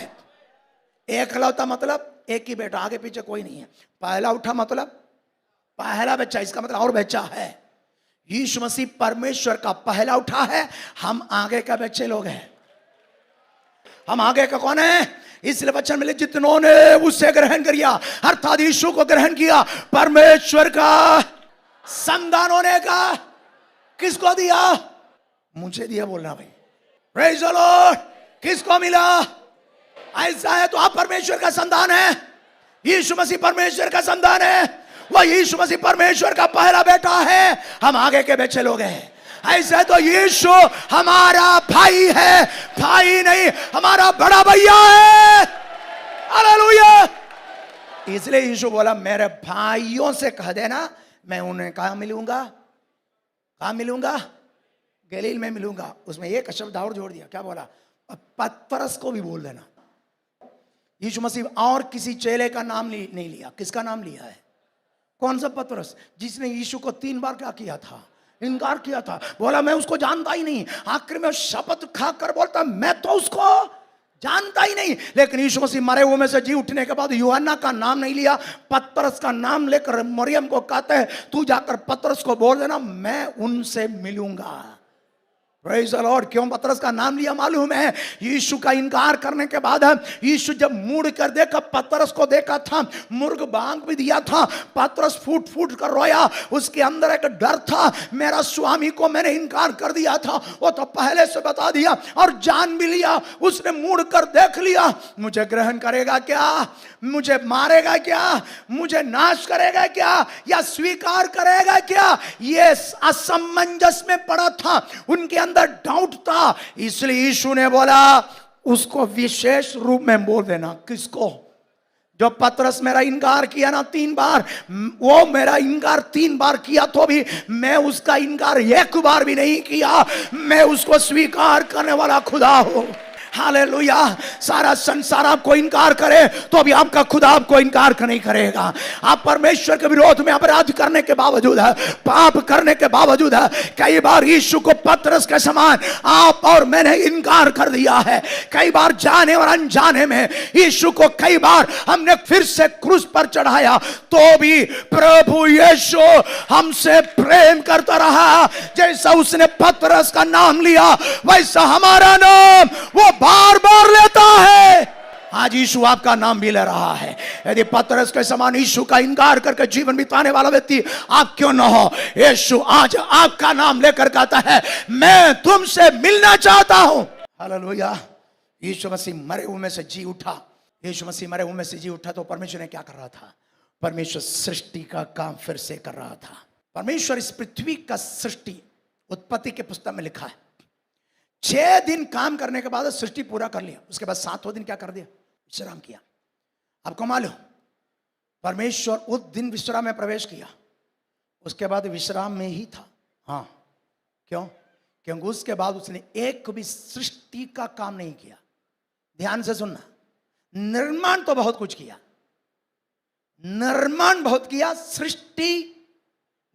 एकलौता मतलब एक ही बेटा, आगे पीछे कोई नहीं है। पहला उठा मतलब पहला बच्चा, इसका मतलब और बच्चा है। यीशु मसीह परमेश्वर का पहला उठा है, हम आगे का बच्चे लोग हैं। हम आगे का कौन है? इसलिए वचन मिले जितनों ने उसे ग्रहण किया, अर्थात यीशु को ग्रहण किया, परमेश्वर का संतान होने का किसको दिया? मुझे दिया बोलना भाई। Praise the Lord. किसको मिला? ऐसा है तो आप परमेश्वर का संतान है। यीशु मसीह परमेश्वर का संतान है, वह यीशु मसीह परमेश्वर का पहला बेटा है, हम आगे के बच्चे लोग हैं। ऐसे तो यीशु हमारा भाई है, भाई नहीं हमारा बड़ा भैया है। हालेलुया। इसलिए यीशु बोला मेरे भाइयों से कह देना मैं उन्हें कहां मिलूंगा? कहां मिलूंगा? गलील में मिलूंगा। उसमें एक शब्द और जोड़ दिया, क्या बोला? पतरस को भी बोल देना। यीशु मसीह और किसी चेले का नाम नहीं लिया। किसका नाम लिया है? कौन सा पतरस? जिसने यीशु को 3 बार क्या किया था? इनकार किया था। बोला मैं उसको जानता ही नहीं। आखिर में शपथ खाकर बोलता मैं तो उसको जानता ही नहीं। लेकिन यीशु मसीह मरे हुए में से जी उठने के बाद यूहन्ना का नाम नहीं लिया, पतरस का नाम लेकर मरियम को कहते हैं तू जाकर पतरस को बोल देना मैं उनसे मिलूंगा। Praise the Lord. क्यों पतरस का नाम लिया मालूम है? यीशु का इनकार करने के बाद यीशु जब मुड़ कर देखा, पतरस को देखा था, मुर्ग बांग भी दिया था, पतरस फूट फूट कर रोया। उसके अंदर एक डर था, मेरा स्वामी को मैंने इनकार कर दिया था, वो तो पहले से बता दिया और जान भी लिया। उसने मुड़ कर देख लिया, मुझे ग्रहण करेगा क्या? मुझे मारेगा क्या? मुझे नाश करेगा क्या? या स्वीकार करेगा क्या? ये असमंजस में पड़ा था, उनके अंदर डाउट था। इसलिए यीशु ने बोला उसको विशेष रूप में बोल देना। किसको? जो पतरस मेरा इनकार किया ना 3 बार, वो मेरा इनकार 3 बार किया तो भी मैं उसका इनकार 1 बार भी नहीं किया। मैं उसको स्वीकार करने वाला खुदा हूं। हालेलुया। सारा संसार आपको इनकार करे तो भी आपका खुदा आपको इनकार नहीं करेगा। आप परमेश्वर के विरोध में अपराध करने के बावजूद है, पाप करने के बावजूद है, कई बार यीशु को पतरस के समान आप और मैंने इनकार कर दिया है। कई बार जाने और अनजाने में यीशु को कई बार हमने फिर से क्रूस पर चढ़ाया तो भी प्रभु यीशु हमसे प्रेम करता रहा। जैसा उसने पतरस का नाम लिया वैसा हमारा नाम वो बार बार लेता है। आज यीशु आपका नाम भी ले रहा है। यदि पतरस के समान यीशु का इनकार करके जीवन बिताने वाला व्यक्ति आप क्यों न हो, यीशु आज आपका नाम लेकर कहता है मैं तुमसे मिलना चाहता हूं। हालेलुया। यीशु मसीह मरे हुए में से जी उठा। यीशु मसीह मरे हुए में से जी उठा तो परमेश्वर ने क्या कर रहा था? परमेश्वर सृष्टि का काम फिर से कर रहा था। परमेश्वर इस पृथ्वी का सृष्टि उत्पत्ति के पुस्तक में लिखा है 6 दिन काम करने के बाद सृष्टि पूरा कर लिया। उसके बाद 7वां दिन क्या कर दिया? विश्राम किया। आपको मालूम परमेश्वर उस दिन विश्राम में प्रवेश किया, उसके बाद विश्राम में ही था। हाँ, क्यों? क्योंकि उसके बाद उसने एक भी सृष्टि का काम नहीं किया। ध्यान से सुनना, निर्माण तो बहुत कुछ किया, निर्माण बहुत किया, सृष्टि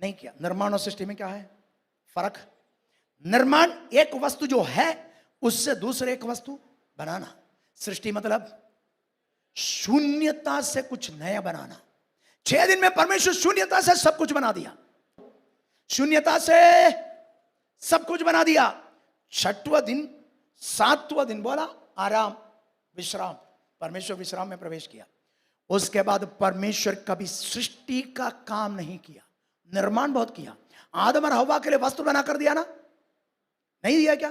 नहीं किया। निर्माण और सृष्टि में क्या है फर्क? निर्माण एक वस्तु जो है उससे दूसरे एक वस्तु बनाना। सृष्टि मतलब शून्यता से कुछ नया बनाना। 6 दिन में परमेश्वर शून्यता से सब कुछ बना दिया। शून्यता से सब कुछ बना दिया। 6वां दिन 7वां दिन बोला आराम, विश्राम। परमेश्वर विश्राम में प्रवेश किया। उसके बाद परमेश्वर कभी सृष्टि का काम नहीं किया, निर्माण बहुत किया। आदम और हव्वा के लिए वस्त्र बना कर दिया ना? नहीं दिया क्या?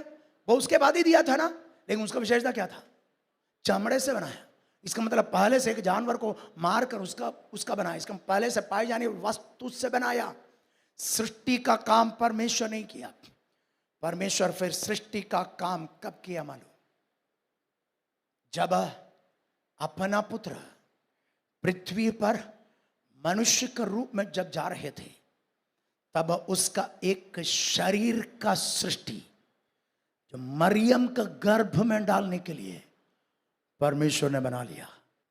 वो उसके बाद ही दिया था ना। लेकिन उसका विशेषता क्या था? चमड़े से बनाया। इसका मतलब पहले से एक जानवर को मारकर उसका बनाया। इसका पहले से पाई जाने वस्तु से बनाया। सृष्टि का काम परमेश्वर नहीं किया। परमेश्वर फिर सृष्टि का काम कब किया मालूम? जब अपना पुत्र पृथ्वी पर मनुष्य के रूप में जब जा रहे थे तब उसका एक शरीर का सृष्टि जो मरियम का गर्भ में डालने के लिए परमेश्वर ने बना लिया।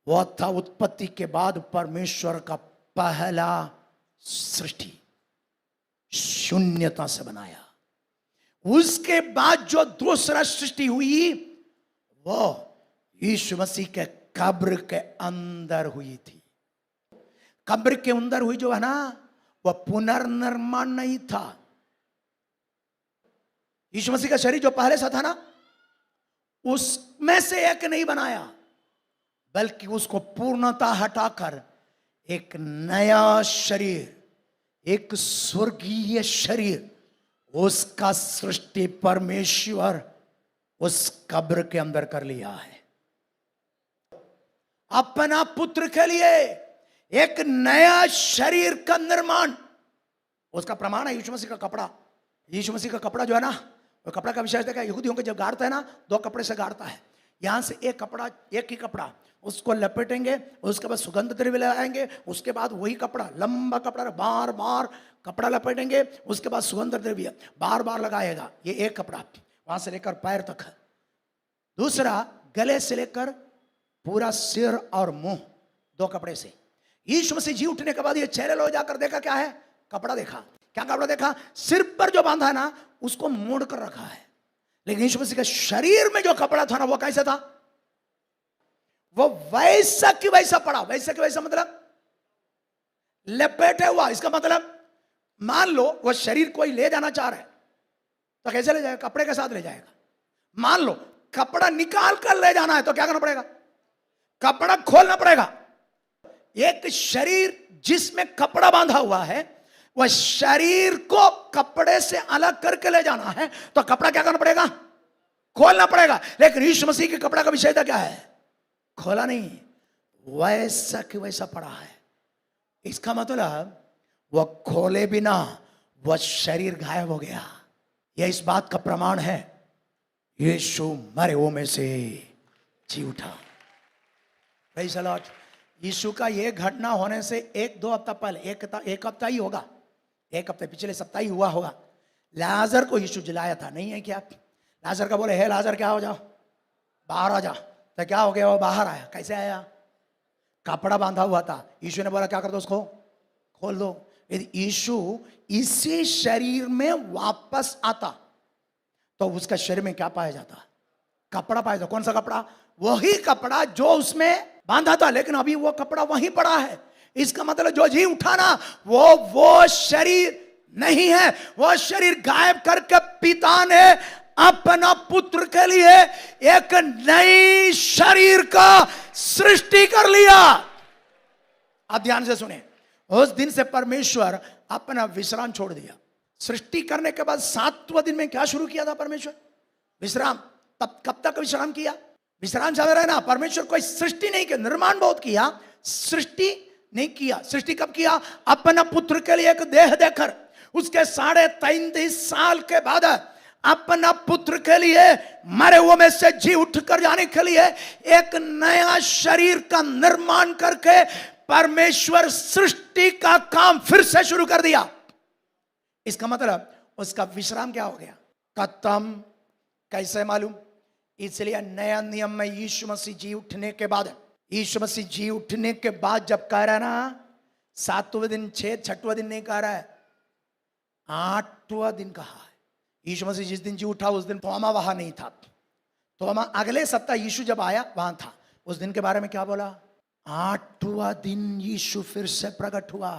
वह था उत्पत्ति के बाद परमेश्वर का पहला सृष्टि, शून्यता से बनाया। उसके बाद जो दूसरा सृष्टि हुई वो यीशु मसीह के कब्र के अंदर हुई थी। कब्र के अंदर हुई जो है ना, वह पुनर्निर्माण नहीं था। यीशु मसीह का शरीर जो पहले सा था ना, उसमें से एक नहीं बनाया, बल्कि उसको पूर्णता हटाकर एक नया शरीर, एक स्वर्गीय शरीर, उसका सृष्टि परमेश्वर उस कब्र के अंदर कर लिया है। अपना पुत्र के लिए एक नया शरीर का निर्माण। उसका प्रमाण है यीशु मसीह का कपड़ा। यीशु मसीह का कपड़ा जो है ना, वो कपड़ा का विशेष देखा, यहूदियों के जब गाड़ता है ना, 2 कपड़े से गाड़ता है। यहां से एक ही कपड़ा उसको लपेटेंगे, उसके बाद सुगंध द्रव्य लगाएंगे, उसके बाद वही कपड़ा, लंबा कपड़ा, बार बार कपड़ा लपेटेंगे, उसके बाद सुगंध द्रव्य बार बार लगाएगा। ये एक कपड़ा वहां से लेकर पैर तक है। दूसरा गले से लेकर पूरा सिर और मुंह, 2 कपड़े से। यीशु मसीह जी उठने के बाद ये चेहरे लो जाकर देखा, क्या है? कपड़ा देखा। क्या कपड़ा देखा? सिर पर जो बांधा ना उसको मोड़ कर रखा है। लेकिन यीशु मसीह के शरीर में जो कपड़ा था ना, वो कैसा था? वो वैसा कि वैसा पड़ा। वैसा कि वैसा मतलब लपेटे हुआ। इसका मतलब मान लो वो शरीर कोई ले जाना चाह रहा है तो कैसे ले जाएगा? कपड़े के साथ ले जाएगा। मान लो कपड़ा निकाल कर ले जाना है तो क्या करना पड़ेगा? कपड़ा खोलना पड़ेगा। एक शरीर जिसमें कपड़ा बांधा हुआ है, वह शरीर को कपड़े से अलग करके ले जाना है तो कपड़ा क्या करना पड़ेगा? खोलना पड़ेगा। लेकिन यीशु मसीह के कपड़ा का विषय क्या है? खोला नहीं, वैसा कि वैसा पड़ा है। इसका मतलब वह खोले बिना वह शरीर गायब हो गया। यह इस बात का प्रमाण है, यीशु मरे हुओं में से जी उठा। Praise the Lord. यीशु का ये घटना होने से 1-2 हफ्ता पहले, एक हफ्ता ही होगा, एक हफ्ते पिछले सप्ताह ही हुआ होगा, लाजर को यीशु जिलाया था, नहीं है क्या? लाजर का बोले, हे लाजर क्या हो जाओ, बाहर आ जा। तो क्या हो गया? वो बाहर आया। कैसे आया? कपड़ा बांधा हुआ था। यीशु ने बोला क्या कर दो, उसको खोल दो। यदि यीशु इसी शरीर में वापस आता तो उसका शरीर में क्या पाया जाता? कपड़ा पाया जाता। कौन सा कपड़ा? वही कपड़ा जो उसमें बांधा था, लेकिन अभी वो कपड़ा वहीं पड़ा है। इसका मतलब जो जी उठाना वो शरीर नहीं है, वो शरीर गायब करके पिता ने अपना पुत्र के लिए एक नई शरीर का सृष्टि कर लिया। आप ध्यान से सुने। उस दिन से परमेश्वर अपना विश्राम छोड़ दिया। सृष्टि करने के बाद 7वें दिन में क्या शुरू किया था परमेश्वर? विश्राम। तब कब तक विश्राम किया? विश्राम चल रहा है ना। परमेश्वर कोई सृष्टि नहीं किया, निर्माण बहुत किया, सृष्टि नहीं किया। सृष्टि कब किया? अपना पुत्र के लिए एक देह देकर, उसके 33.5 साल के बाद अपना पुत्र के लिए मरे हुए में से जी उठ कर जाने के लिए एक नया शरीर का निर्माण करके परमेश्वर सृष्टि का काम फिर से शुरू कर दिया। इसका मतलब उसका विश्राम क्या हो गया? खत्म। कैसे मालूम? इसलिए नया नियम में यीशु मसीह जी उठने के बाद, यीशु मसीह जी उठने के बाद जब कह रहा है ना 7वें दिन, 6वें दिन नहीं कह रहा है, 8वां दिन कहा है। यीशु मसीह जिस दिन जी उठा उस दिन थोमा वहां नहीं था। थोमा अगले सप्ताह यीशु जब आया वहां था। उस दिन के बारे में क्या बोला? 8वां दिन यीशु फिर से प्रकट हुआ।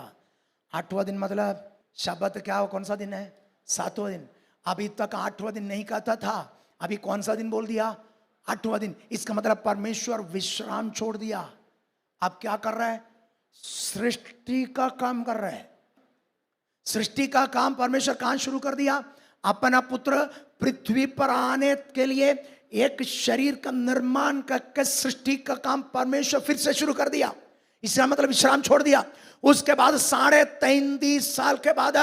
8वां दिन मतलब शब्द क्या हो? कौन सा दिन है? 7वां दिन। अभी तक 8वां दिन नहीं कहता था, अभी कौन सा दिन बोल दिया? 8वां दिन। इसका मतलब परमेश्वर विश्राम छोड़ दिया। अब क्या कर रहा है? सृष्टि का काम कर रहा है। सृष्टि का काम परमेश्वर कहां शुरू कर दिया? अपना पुत्र पृथ्वी पर आने के लिए एक शरीर का निर्माण करके सृष्टि का काम परमेश्वर फिर से शुरू कर दिया। इसका मतलब विश्राम छोड़ दिया। उसके बाद 33.5 साल के बाद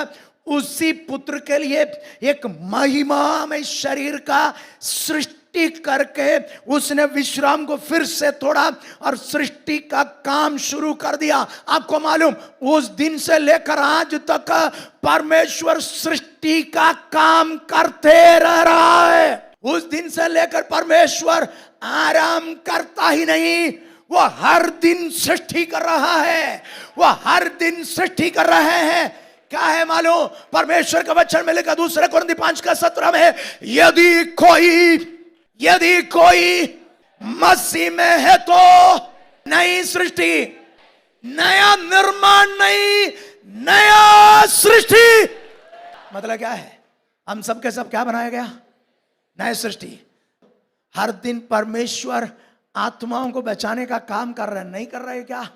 उसी पुत्र के लिए एक महिमा में शरीर का सृष्टि करके उसने विश्राम को फिर से तोड़ा और सृष्टि का काम शुरू कर दिया। आपको मालूम, उस दिन से लेकर आज तक परमेश्वर सृष्टि का काम करते रह रहा है। उस दिन से लेकर परमेश्वर आराम करता ही नहीं, वो हर दिन सृष्टि कर रहा है। वो हर दिन सृष्टि कर रहे हैं। क्या है मालूम? परमेश्वर का वचन में लिखा 2 कुरिन्थी 5:17 में, यदि कोई मसीह में है तो नई सृष्टि, नया निर्माण नहीं, नया सृष्टि। मतलब क्या है? हम सब के सब क्या बनाया गया? नई सृष्टि। हर दिन परमेश्वर आत्माओं को बचाने का काम कर रहे हैं, नहीं कर रहे क्या?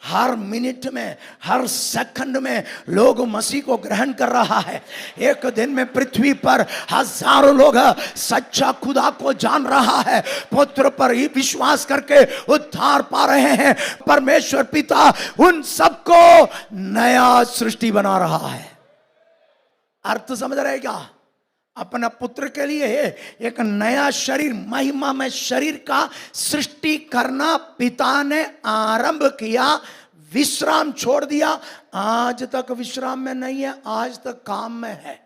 हर मिनट में, हर सेकंड में लोग मसीह को ग्रहण कर रहा है। एक दिन में पृथ्वी पर हजारों लोग सच्चा खुदा को जान रहा है, पुत्र पर ही विश्वास करके उद्धार पा रहे हैं। परमेश्वर पिता उन सबको नया सृष्टि बना रहा है। अर्थ समझ रहे क्या? अपना पुत्र के लिए एक नया शरीर, महिमा में शरीर का सृष्टि करना पिता ने आरंभ किया। विश्राम छोड़ दिया। आज तक विश्राम में नहीं है, आज तक काम में है।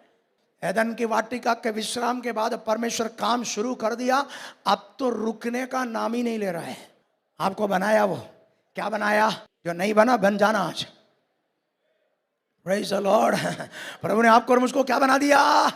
एदन की वाटिका के विश्राम के बाद परमेश्वर काम शुरू कर दिया। अब तो रुकने का नाम ही नहीं ले रहा है। आपको बनाया वो क्या बनाया? जो नहीं बना बन जाना आज। Praise the Lord. प्रभु ने आपको और मुझको क्या बना दिया?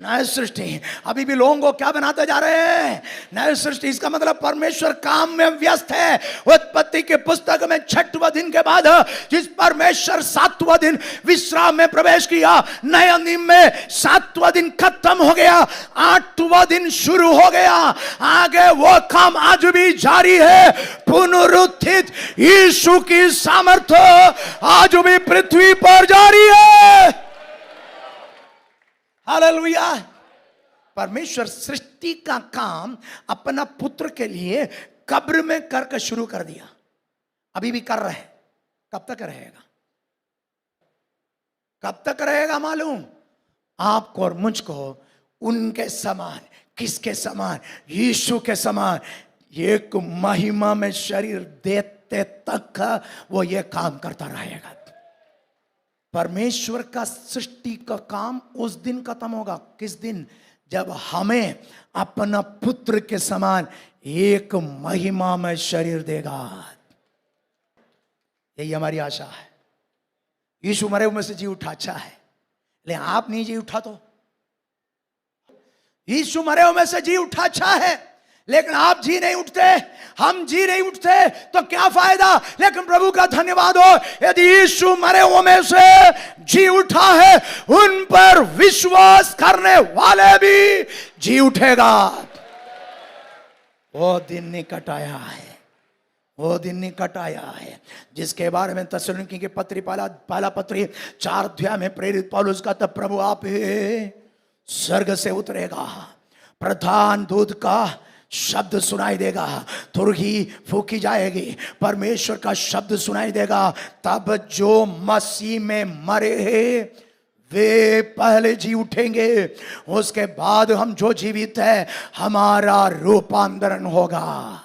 नई सृष्टि। अभी भी लोगों को क्या बनाते जा रहे हैं? नई सृष्टि। इसका मतलब परमेश्वर काम में व्यस्त है। उत्पत्ति के पुस्तक में 6वें दिन के बाद जिस परमेश्वर 7वां दिन विश्राम में प्रवेश किया, नया नियम में 7वां दिन खत्म हो गया, 8वां दिन शुरू हो गया। आगे वो काम आज भी जारी है। पुनरुत्थित यीशु की सामर्थ्य आज भी पृथ्वी पर जारी है। हालेलुया। परमेश्वर सृष्टि का काम अपना पुत्र के लिए कब्र में करके शुरू कर दिया। अभी भी कर रहे हैं। कब तक रहेगा? कब तक रहेगा मालूम? आपको और मुझको उनके समान। किसके समान? यीशु के समान एक महिमा में शरीर देते तक वो ये काम करता रहेगा। परमेश्वर का सृष्टि का काम उस दिन खत्म होगा। किस दिन? जब हमें अपना पुत्र के समान एक महिमा में शरीर देगा। यही हमारी आशा है। यीशु मरे हुए में से जी उठा, अच्छा है, लेकिन आप नहीं जी उठा तो? यीशु मरे हुए में से जी उठा, अच्छा है, लेकिन आप जी नहीं उठते, हम जी नहीं उठते तो क्या फायदा? लेकिन प्रभु का धन्यवाद हो, यदि यीशु मरे हुए में से जी उठा है, उन पर विश्वास करने वाले भी जी उठेगा। वो दिन निकट आया है, वो दिन निकट आया है जिसके बारे में थिस्सलुनीके की पत्री पहला पत्री 4 अध्याय में प्रेरित पौलुस का, तब प्रभु आप स्वर्ग से उतरेगा, प्रधान दूत का शब्द सुनाई देगा, तुरही फूकी जाएगी, परमेश्वर का शब्द सुनाई देगा, तब जो मसीह में मरे हैं वे पहले जी उठेंगे, उसके बाद हम जो जीवित है हमारा रूपांतरण होगा।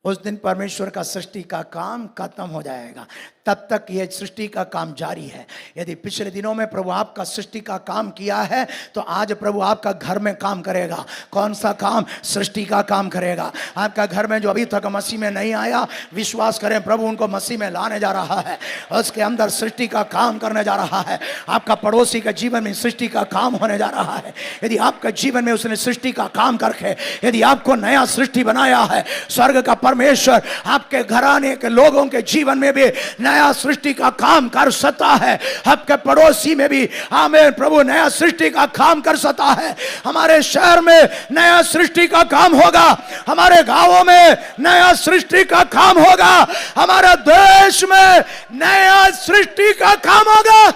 उस दिन परमेश्वर का सृष्टि का काम खत्म हो जाएगा। तब तक यह सृष्टि का काम जारी है। यदि पिछले दिनों में प्रभु आपका सृष्टि का काम किया है तो आज प्रभु आपका घर में काम करेगा। कौन सा काम? सृष्टि का काम करेगा। आपका घर में जो अभी तक मसीह में नहीं आया, विश्वास करें प्रभु उनको मसीह में लाने जा रहा है, उसके अंदर सृष्टि का काम करने जा रहा है। आपका पड़ोसी के जीवन में सृष्टि का काम होने जा रहा है। यदि आपके जीवन में उसने सृष्टि का काम करके यदि आपको नया सृष्टि बनाया है, स्वर्ग का परमेश्वर आपके घराने के लोगों के जीवन में भी नया सृष्टि का काम कर सकता है। आपके पड़ोसी में भी आमीन प्रभु नया सृष्टि का काम कर सकता है। हमारे शहर में नया सृष्टि का काम होगा, हमारे गांवों में नया सृष्टि का काम होगा, हमारे देश में नया सृष्टि का काम होगा।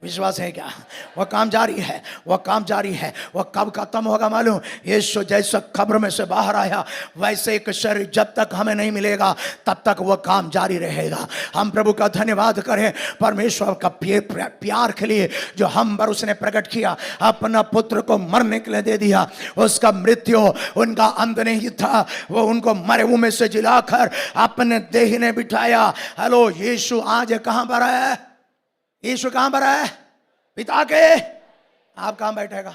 विश्वास है क्या? वह काम जारी है, वह काम जारी है। वह कब खत्म होगा मालूम? यीशु जैसा कब्र में से बाहर आया वैसे एक शरीर जब तक हमें नहीं मिलेगा तब तक वह काम जारी रहेगा। हम प्रभु का धन्यवाद करें परमेश्वर का प्यार के लिए जो हम पर उसने प्रकट किया, अपना पुत्र को मरने के लिए दे दिया। उसका मृत्यु उनका अंत नहीं था, वो उनको मरे हुए में से जिलाकर अपने देह ने बिठाया। हेलो, यीशु आज कहां पर है? यीशु कहां पर है? पिता के। आप कहां बैठेगा?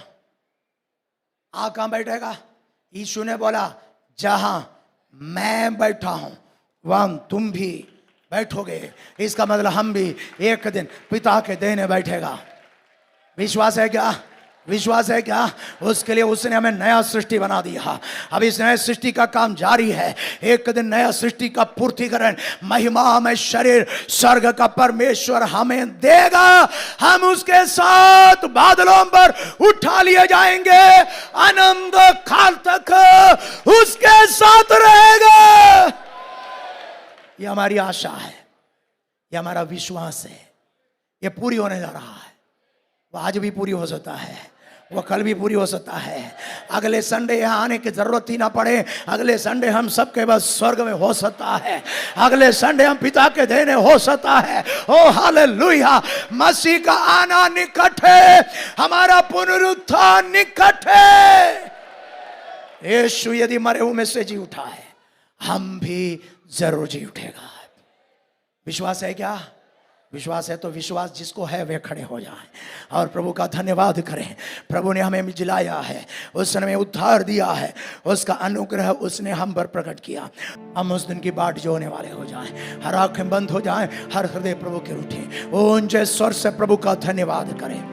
आप कहां बैठेगा? यीशु ने बोला जहां मैं बैठा हूं वहां तुम भी बैठोगे। इसका मतलब हम भी एक दिन पिता के देने बैठेगा। विश्वास है क्या? विश्वास है क्या? उसके लिए उसने हमें नया सृष्टि बना दिया। अब इस नए सृष्टि का काम जारी है। एक दिन नया सृष्टि का पूर्तिकरण महिमा में शरीर स्वर्ग का परमेश्वर हमें देगा। हम उसके साथ बादलों पर उठा लिए जाएंगे, अनंत काल तक उसके साथ रहेगा। यह हमारी आशा है, यह हमारा विश्वास है। यह पूरी होने जा रहा है। वह आज भी पूरी हो सकता है, वो कल भी पूरी हो सकता है। अगले संडे यहाँ आने की जरूरत ही ना पड़े। अगले संडे हम सबके बस स्वर्ग में हो सकता है। अगले संडे हम पिता के देने हो सकता है। ओ हालेलुया! मसीह का आना निकट है, हमारा पुनरुत्थान निकट है। यीशु यदि मरे हुए में से जी उठा है, हम भी जरूर जी उठेगा। विश्वास है क्या? विश्वास है तो विश्वास जिसको है वे खड़े हो जाएं और प्रभु का धन्यवाद करें। प्रभु ने हमें जिलाया है, उसने हमें उद्धार दिया है, उसका अनुग्रह उसने हम पर प्रकट किया। हम उस दिन की बाट जो होने वाले हो जाएं, हर आंखें बंद हो जाएं, हर हृदय प्रभु के उठे, ऊंचे स्वर से प्रभु का धन्यवाद करें।